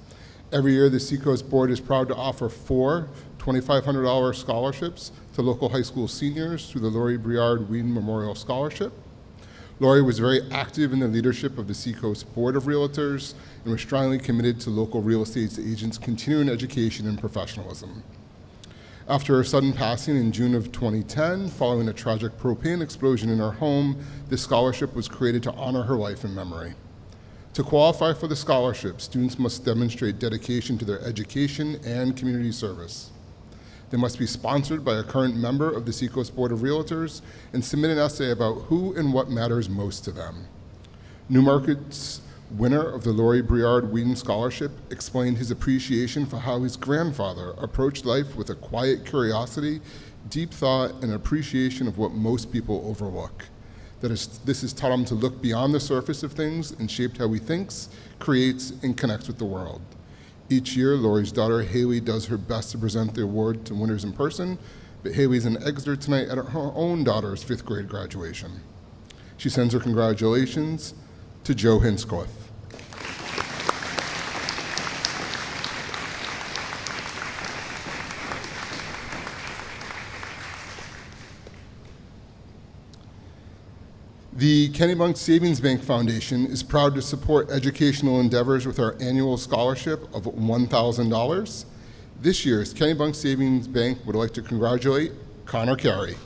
Every year, the Seacoast Board is proud to offer 4 $2,500 scholarships to local high school seniors through the Laurie Briard Whedon Memorial Scholarship. Laurie was very active in the leadership of the Seacoast Board of Realtors and was strongly committed to local real estate agents' continuing education and professionalism. After her sudden passing in June of 2010, following a tragic propane explosion in her home, this scholarship was created to honor her life and memory. To qualify for the scholarship, students must demonstrate dedication to their education and community service. They must be sponsored by a current member of the Seacoast Board of Realtors and submit an essay about who and what matters most to them. Newmarket's winner of the Laurie Briard Whedon Scholarship explained his appreciation for how his grandfather approached life with a quiet curiosity, deep thought, and appreciation of what most people overlook. This has taught him to look beyond the surface of things and shaped how he thinks, creates, and connects with the world. Each year, Laurie's daughter, Haley, does her best to present the award to winners in person, but Haley's in Exeter tonight at her own daughter's 5th grade graduation. She sends her congratulations to Joe Hinscliffe. The Kennebunk Savings Bank Foundation is proud to support educational endeavors with our annual scholarship of $1,000. This year's Kennebunk Savings Bank would like to congratulate Connor Carey.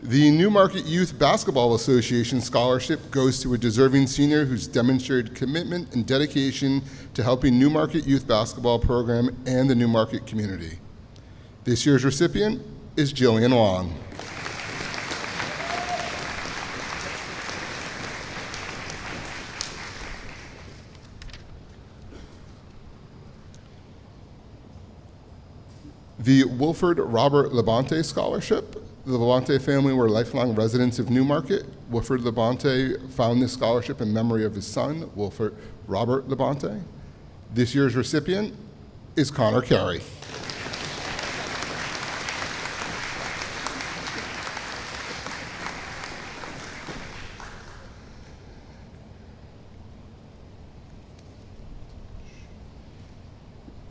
The Newmarket Youth Basketball Association scholarship goes to a deserving senior who's demonstrated commitment and dedication to helping Newmarket Youth Basketball Program and the Newmarket community. This year's recipient is Jillian Long. The Wilford Robert Labonte Scholarship. The Labonte family were lifelong residents of Newmarket. Wilford Labonte found this scholarship in memory of his son, Wilford Robert Labonte. This year's recipient is Connor Carey.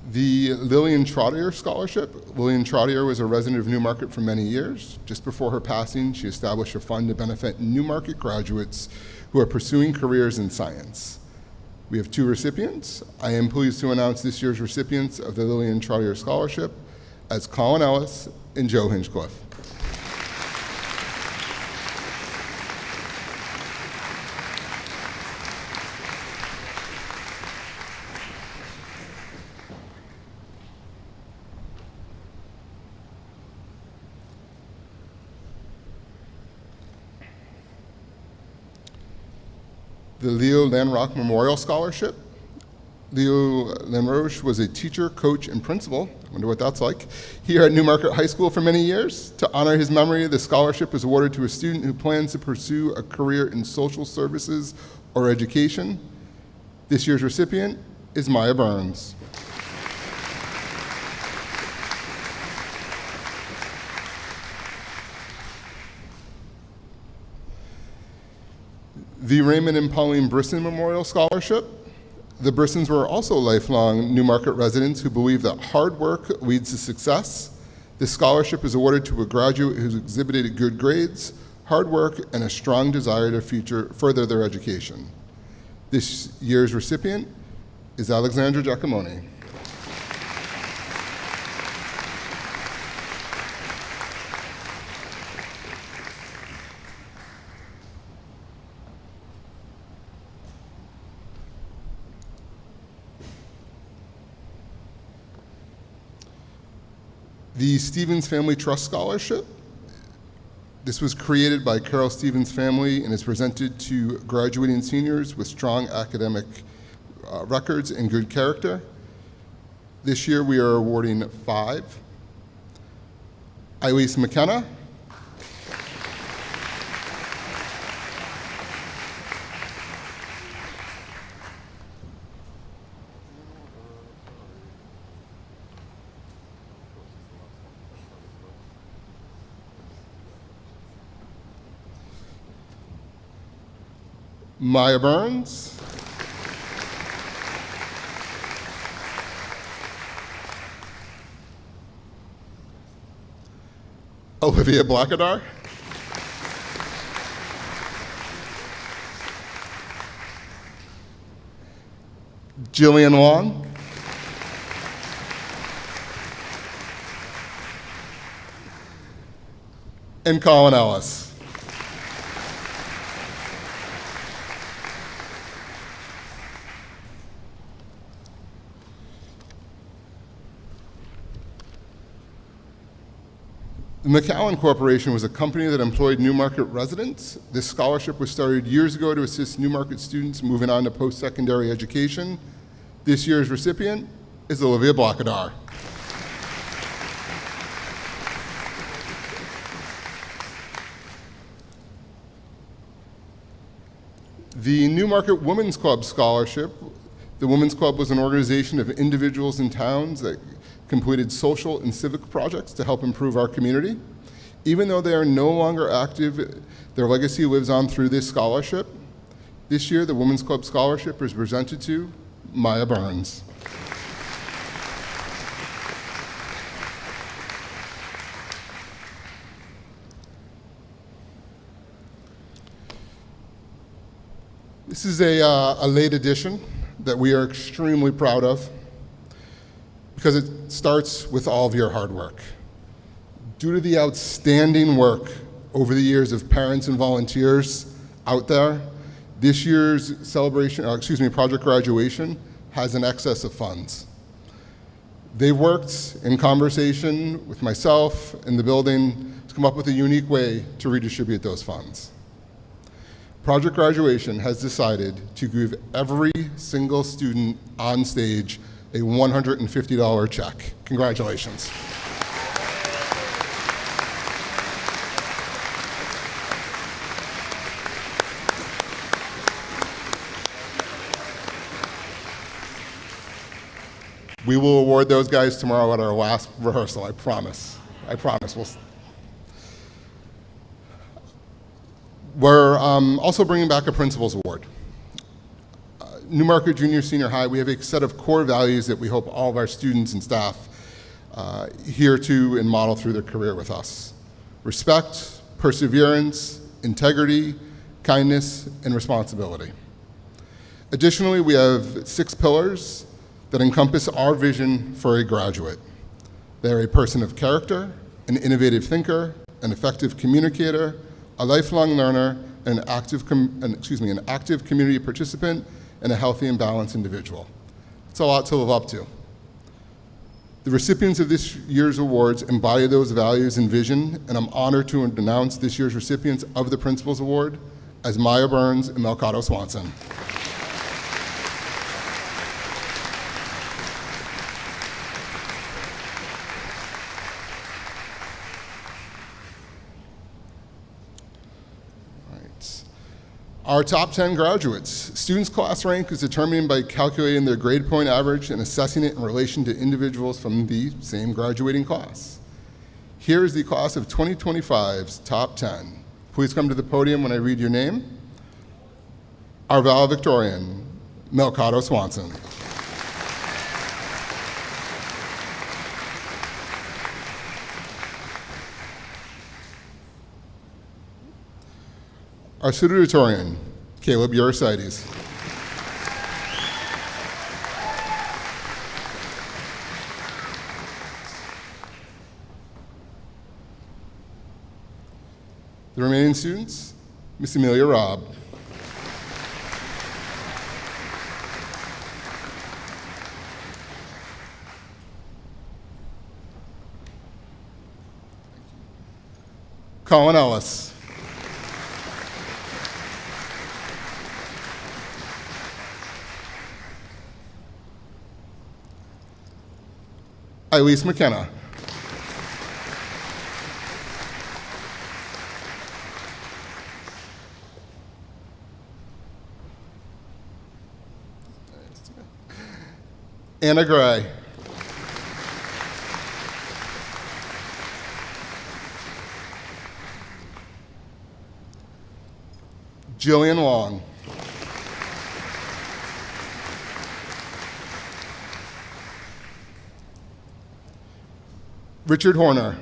The Lillian Trottier Scholarship. Lillian Trottier was a resident of Newmarket for many years. Just before her passing, she established a fund to benefit Newmarket graduates who are pursuing careers in science. We have 2 recipients. I am pleased to announce this year's recipients of the Lillian Trottier Scholarship as Colin Ellis and Joe Hinchcliffe. The Leo Lanrock Memorial Scholarship. Leo Lanroche was a teacher, coach, and principal, I wonder what that's like, here at Newmarket High School for many years. To honor his memory, the scholarship is awarded to a student who plans to pursue a career in social services or education. This year's recipient is Maya Burns. The Raymond and Pauline Brisson Memorial Scholarship. The Brissons were also lifelong Newmarket residents who believe that hard work leads to success. This scholarship is awarded to a graduate who's exhibited good grades, hard work, and a strong desire to further their education. This year's recipient is Alexandra Giacomoni. The Stevens Family Trust Scholarship. This was created by Carol Stevens' family and is presented to graduating seniors with strong academic records and good character. This year we are awarding 5. Elise McKenna. Maya Burns. Olivia Blackadar. Jillian Wong. And Colin Ellis. The McAllen Corporation was a company that employed Newmarket residents. This scholarship was started years ago to assist Newmarket students moving on to post-secondary education. This year's recipient is Olivia Blackadar. The Newmarket Women's Club Scholarship. The Women's Club was an organization of individuals and towns that completed social and civic projects to help improve our community. Even though they are no longer active, their legacy lives on through this scholarship. This year, the Women's Club Scholarship is presented to Maya Burns. This is a late edition that we are extremely proud of, because it starts with all of your hard work. Due to the outstanding work over the years of parents and volunteers out there, this year's project graduation has an excess of funds. They worked in conversation with myself and the building to come up with a unique way to redistribute those funds. Project Graduation has decided to give every single student on stage a $150 check. Congratulations. We will award those guys tomorrow at our last rehearsal, I promise. I promise. We're also bringing back a Principal's Award. Newmarket Junior Senior High, we have a set of core values that we hope all of our students and staff hear to and model through their career with us. Respect, perseverance, integrity, kindness, and responsibility. Additionally, we have 6 pillars that encompass our vision for a graduate. They're a person of character, an innovative thinker, an effective communicator, a lifelong learner, an active community participant, and a healthy and balanced individual. It's a lot to live up to. The recipients of this year's awards embody those values and vision, and I'm honored to announce this year's recipients of the Principal's Award as Maya Burns and Melcado Swanson. Our top 10 graduates. Students' class rank is determined by calculating their grade point average and assessing it in relation to individuals from the same graduating class. Here is the class of 2025's top 10. Please come to the podium when I read your name. Our valedictorian, Melcado Swanson. Our salutatorian, Caleb Uricides. The remaining students, Miss Amelia Robb. Colin Ellis. Elise McKenna. Anna Gray. Jillian Long. Richard Horner.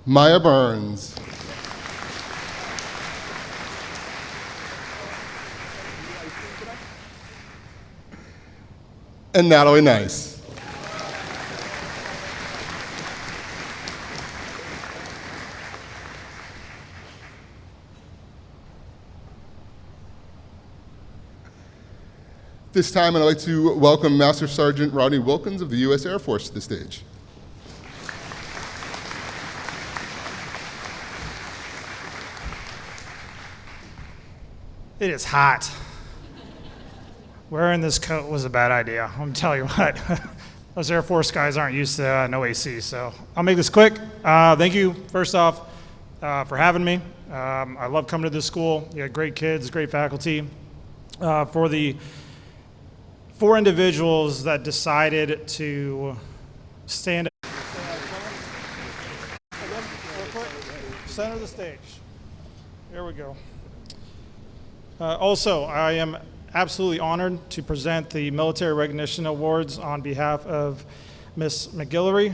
Maya Burns. And Natalie Nice. This time, I'd like to welcome Master Sergeant Rodney Wilkins of the U.S. Air Force to the stage. It is hot. Wearing this coat was a bad idea. I'm gonna tell you what. Those Air Force guys aren't used to no AC, so I'll make this quick. Thank you, first off, for having me. I love coming to this school. You got great kids, great faculty. For the 4 individuals that decided to stand center of the stage. Here we go. Also, I am absolutely honored to present the Military Recognition Awards on behalf of Ms. McGillery.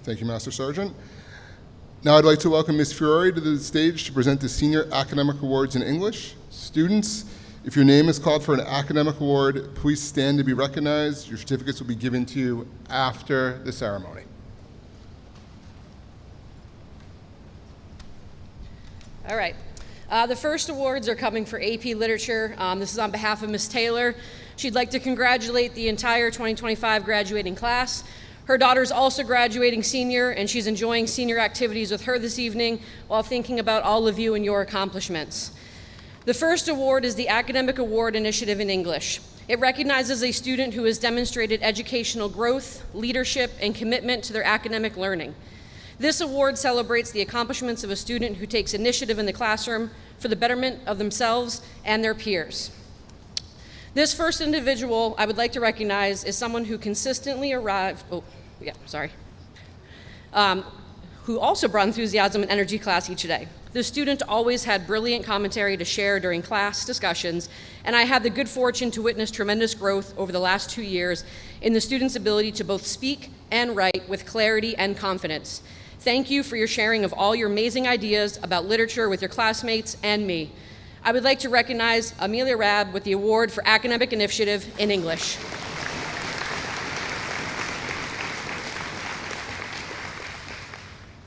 Thank you, Master Sergeant. Now I'd like to welcome Ms. Fiore to the stage to present the Senior Academic Awards in English. Students, if your name is called for an academic award, please stand to be recognized. Your certificates will be given to you after the ceremony. All right. The first awards are coming for AP Literature. This is on behalf of Ms. Taylor. She'd like to congratulate the entire 2025 graduating class. Her daughter's also graduating senior, and she's enjoying senior activities with her this evening while thinking about all of you and your accomplishments. The first award is the Academic Award Initiative in English. It recognizes a student who has demonstrated educational growth, leadership, and commitment to their academic learning. This award celebrates the accomplishments of a student who takes initiative in the classroom for the betterment of themselves and their peers. This first individual I would like to recognize is someone who consistently who also brought enthusiasm and energy to class each day. The student always had brilliant commentary to share during class discussions, and I had the good fortune to witness tremendous growth over the last 2 years in the student's ability to both speak and write with clarity and confidence. Thank you for your sharing of all your amazing ideas about literature with your classmates and me. I would like to recognize Amelia Rabb with the Award for Academic Initiative in English.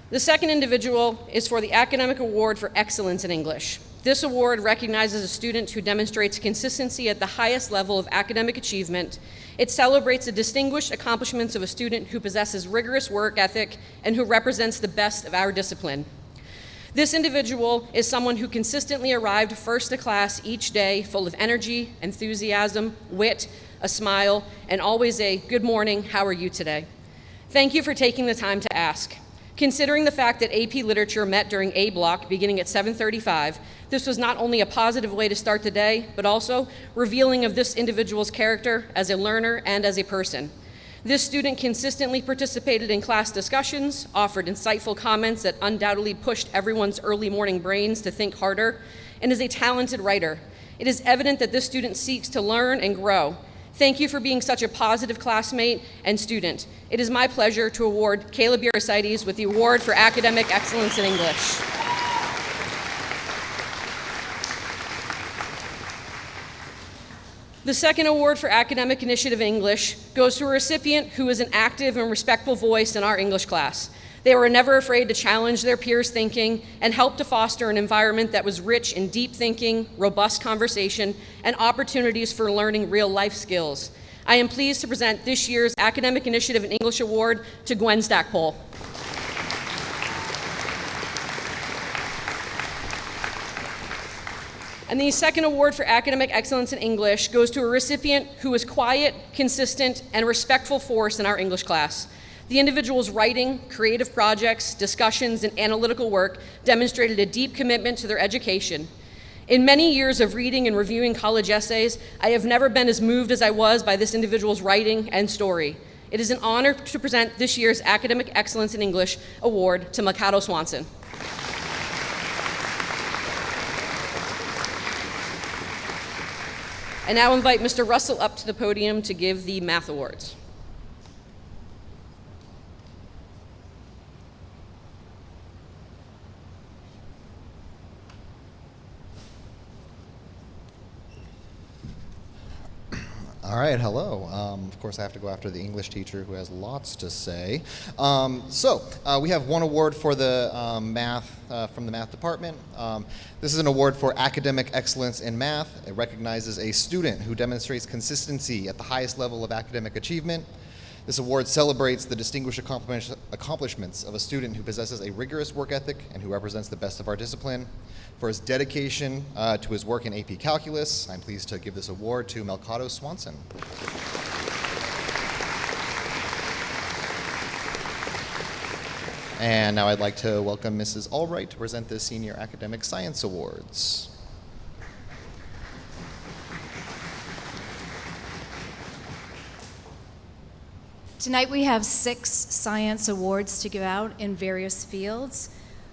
The second individual is for the Academic Award for Excellence in English. This award recognizes a student who demonstrates consistency at the highest level of academic achievement. It celebrates the distinguished accomplishments of a student who possesses rigorous work ethic and who represents the best of our discipline. This individual is someone who consistently arrived first to class each day, full of energy, enthusiasm, wit, a smile, and always a "good morning, how are you today?" Thank you for taking the time to ask. Considering the fact that AP Literature met during A block beginning at 7:35, this was not only a positive way to start the day, but also revealing of this individual's character as a learner and as a person. This student consistently participated in class discussions, offered insightful comments that undoubtedly pushed everyone's early morning brains to think harder, and is a talented writer. It is evident that this student seeks to learn and grow. Thank you for being such a positive classmate and student. It is my pleasure to award Caleb Yarosides with the Award for Academic Excellence in English. The second award for Academic Initiative English goes to a recipient who is an active and respectful voice in our English class. They were never afraid to challenge their peers' thinking and help to foster an environment that was rich in deep thinking, robust conversation, and opportunities for learning real-life skills. I am pleased to present this year's Academic Initiative in English Award to Gwen Stackpole. And the second award for academic excellence in English goes to a recipient who was quiet, consistent, and respectful force in our English class. The individual's writing, creative projects, discussions, and analytical work demonstrated a deep commitment to their education. In many years of reading and reviewing college essays, I have never been as moved as I was by this individual's writing and story. It is an honor to present this year's Academic Excellence in English Award to Mikado Swanson. I now invite Mr. Russell up to the podium to give the Math Awards. All right, hello. Of course, I have to go after the English teacher who has lots to say. We have one award for the math from the math department. This is an award for academic excellence in math. It recognizes a student who demonstrates consistency at the highest level of academic achievement. This award celebrates the distinguished accomplishments of a student who possesses a rigorous work ethic and who represents the best of our discipline. For his dedication to his work in AP Calculus, I'm pleased to give this award to Mikado Swanson. And now I'd like to welcome Mrs. Albright to present the Senior Academic Science Awards. Tonight we have 6 science awards to give out in various fields.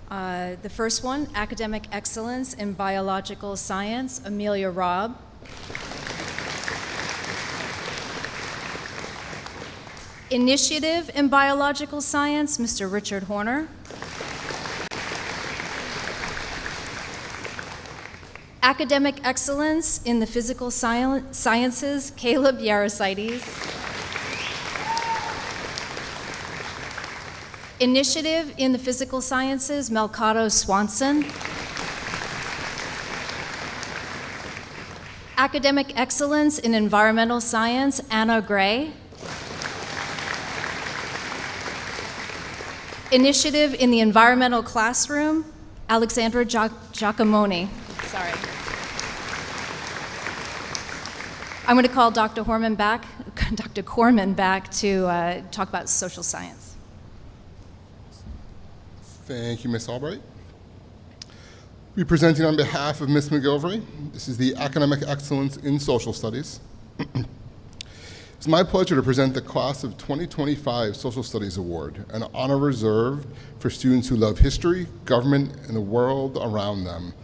The first one, Academic Excellence in Biological Science, Amelia Robb. Initiative in Biological Science, Mr. Richard Horner. Academic Excellence in the Physical Sciences, Caleb Yarosides. Initiative in the Physical Sciences, Mikado Swanson. Academic Excellence in Environmental Science, Anna Gray. Initiative in the Environmental Classroom, Alexandra Giacomoni. Sorry. I'm going to call Dr. Corman back to talk about social science. Thank you, Ms. Albright. Representing on behalf of Ms. McGilvery, this is the Academic Excellence in Social Studies. It's my pleasure to present the Class of 2025 Social Studies Award, an honor reserved for students who love history, government, and the world around them.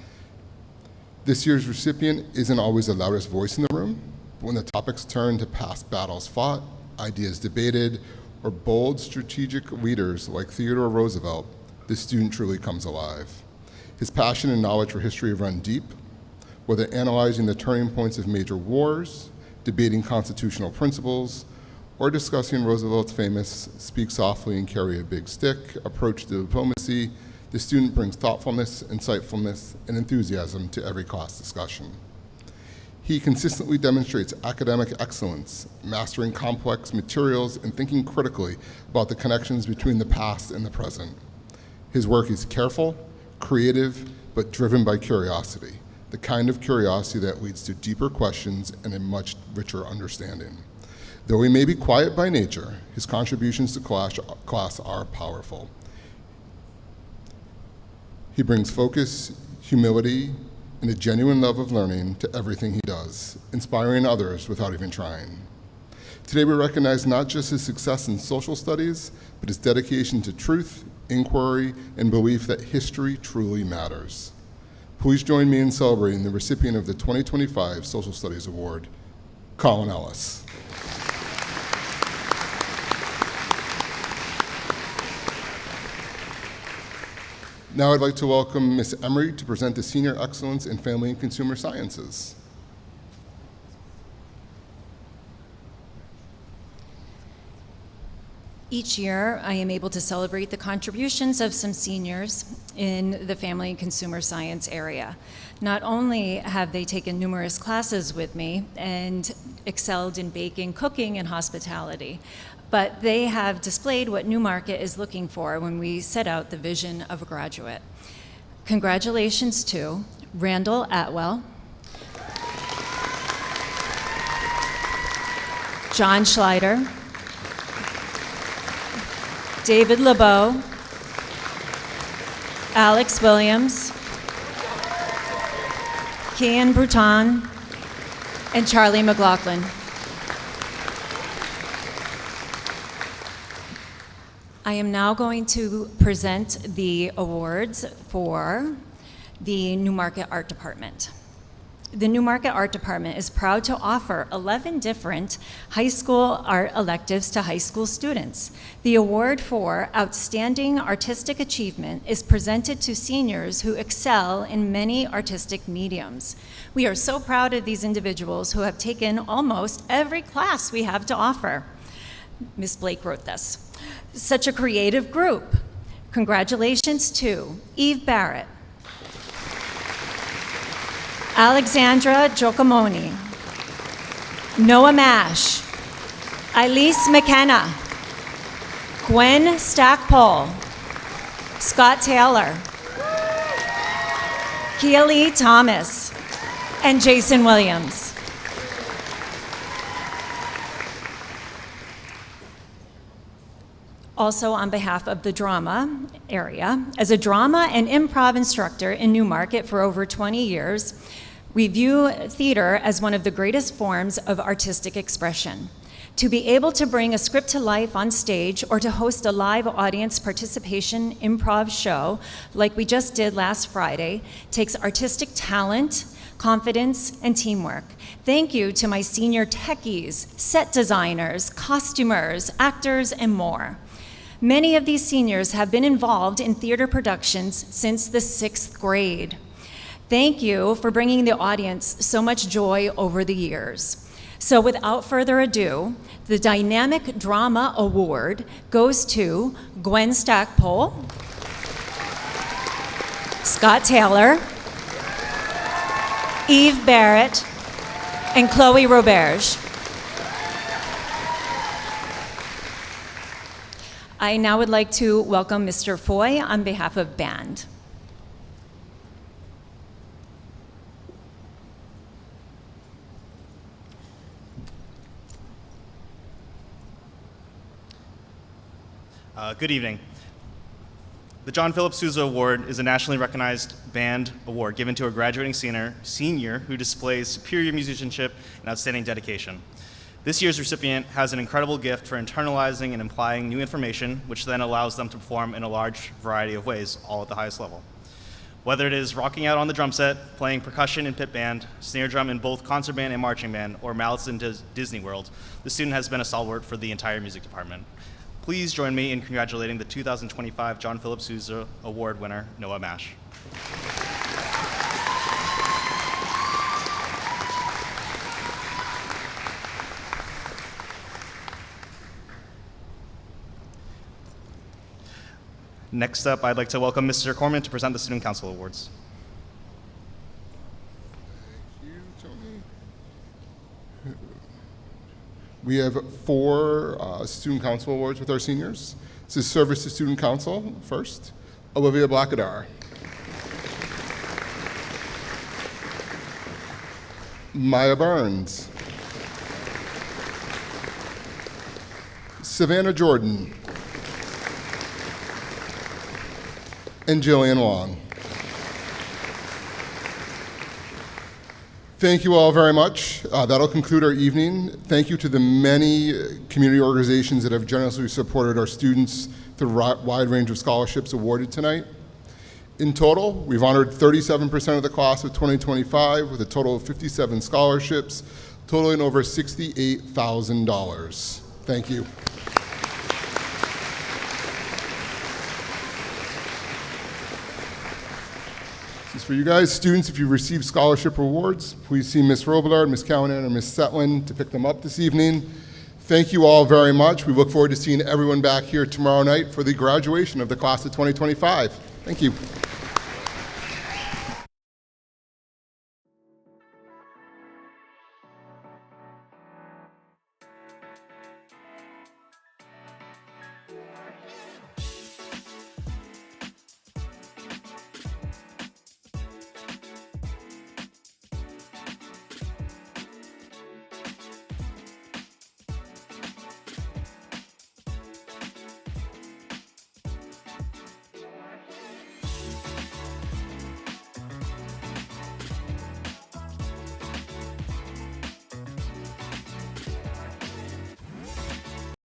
This year's recipient isn't always the loudest voice in the room, but when the topics turn to past battles fought, ideas debated, or bold strategic leaders like Theodore Roosevelt, this student truly comes alive. His passion and knowledge for history have run deep, whether analyzing the turning points of major wars, debating constitutional principles, or discussing Roosevelt's famous speak softly and carry a big stick approach to diplomacy. The student brings thoughtfulness, insightfulness, and enthusiasm to every class discussion. He consistently demonstrates academic excellence, mastering complex materials and thinking critically about the connections between the past and the present. His work is careful, creative, but driven by curiosity, the kind of curiosity that leads to deeper questions and a much richer understanding. Though he may be quiet by nature, his contributions to class are powerful. He brings focus, humility, and a genuine love of learning to everything he does, inspiring others without even trying. Today we recognize not just his success in social studies, but his dedication to truth, inquiry, and belief that history truly matters. Please join me in celebrating the recipient of the 2025 Social Studies Award, Colin Ellis. Now I'd like to welcome Ms. Emery to present the Senior Excellence in Family and Consumer Sciences. Each year, I am able to celebrate the contributions of some seniors in the family and consumer science area. Not only have they taken numerous classes with me and excelled in baking, cooking, and hospitality, but they have displayed what Newmarket is looking for when we set out the vision of a graduate. Congratulations to Randall Atwell, John Schleider, David LeBeau, Alex Williams, Kian Bruton, and Charlie McLaughlin. I am now going to present the awards for the Newmarket Art Department. The Newmarket Art Department is proud to offer 11 different high school art electives to high school students. The award for Outstanding Artistic Achievement is presented to seniors who excel in many artistic mediums. We are so proud of these individuals who have taken almost every class we have to offer. Ms. Blake wrote this. Such a creative group. Congratulations to Eve Barrett, Alexandra Giacomoni, Noah Mash, Elise McKenna, Gwen Stackpole, Scott Taylor, Keely Thomas, and Jason Williams. Also on behalf of the drama area, as a drama and improv instructor in Newmarket for over 20 years, we view theater as one of the greatest forms of artistic expression. To be able to bring a script to life on stage or to host a live audience participation improv show like we just did last Friday takes artistic talent, confidence, and teamwork. Thank you to my senior techies, set designers, costumers, actors, and more. Many of these seniors have been involved in theater productions since the 6th grade. Thank you for bringing the audience so much joy over the years. So without further ado, the Dynamic Drama Award goes to Gwen Stackpole, Scott Taylor, Eve Barrett, and Chloe Roberge. I now would like to welcome Mr. Foy on behalf of band. Good evening. The John Philip Sousa Award is a nationally recognized band award given to a graduating senior who displays superior musicianship and outstanding dedication. This year's recipient has an incredible gift for internalizing and applying new information, which then allows them to perform in a large variety of ways, all at the highest level. Whether it is rocking out on the drum set, playing percussion in pit band, snare drum in both concert band and marching band, or mallets in Disney World, the student has been a stalwart for the entire music department. Please join me in congratulating the 2025 John Philip Sousa Award winner, Noah Mash. Next up, I'd like to welcome Mr. Corman to present the Student Council Awards. Thank you, Tony. We have 4 Student Council Awards with our seniors. This is Service to Student Council first. Olivia Blackadar. Maya Burns. Savannah Jordan. And Jillian Wong. Thank you all very much. That'll conclude our evening. Thank you to the many community organizations that have generously supported our students through a wide range of scholarships awarded tonight. In total, we've honored 37% of the class of 2025 with a total of 57 scholarships, totaling over $68,000. Thank you. This is for you guys. Students, if you receive scholarship awards, please see Ms. Robillard, Ms. Callanan, or Ms. Setlin to pick them up this evening. Thank you all very much. We look forward to seeing everyone back here tomorrow night for the graduation of the class of 2025. Thank you.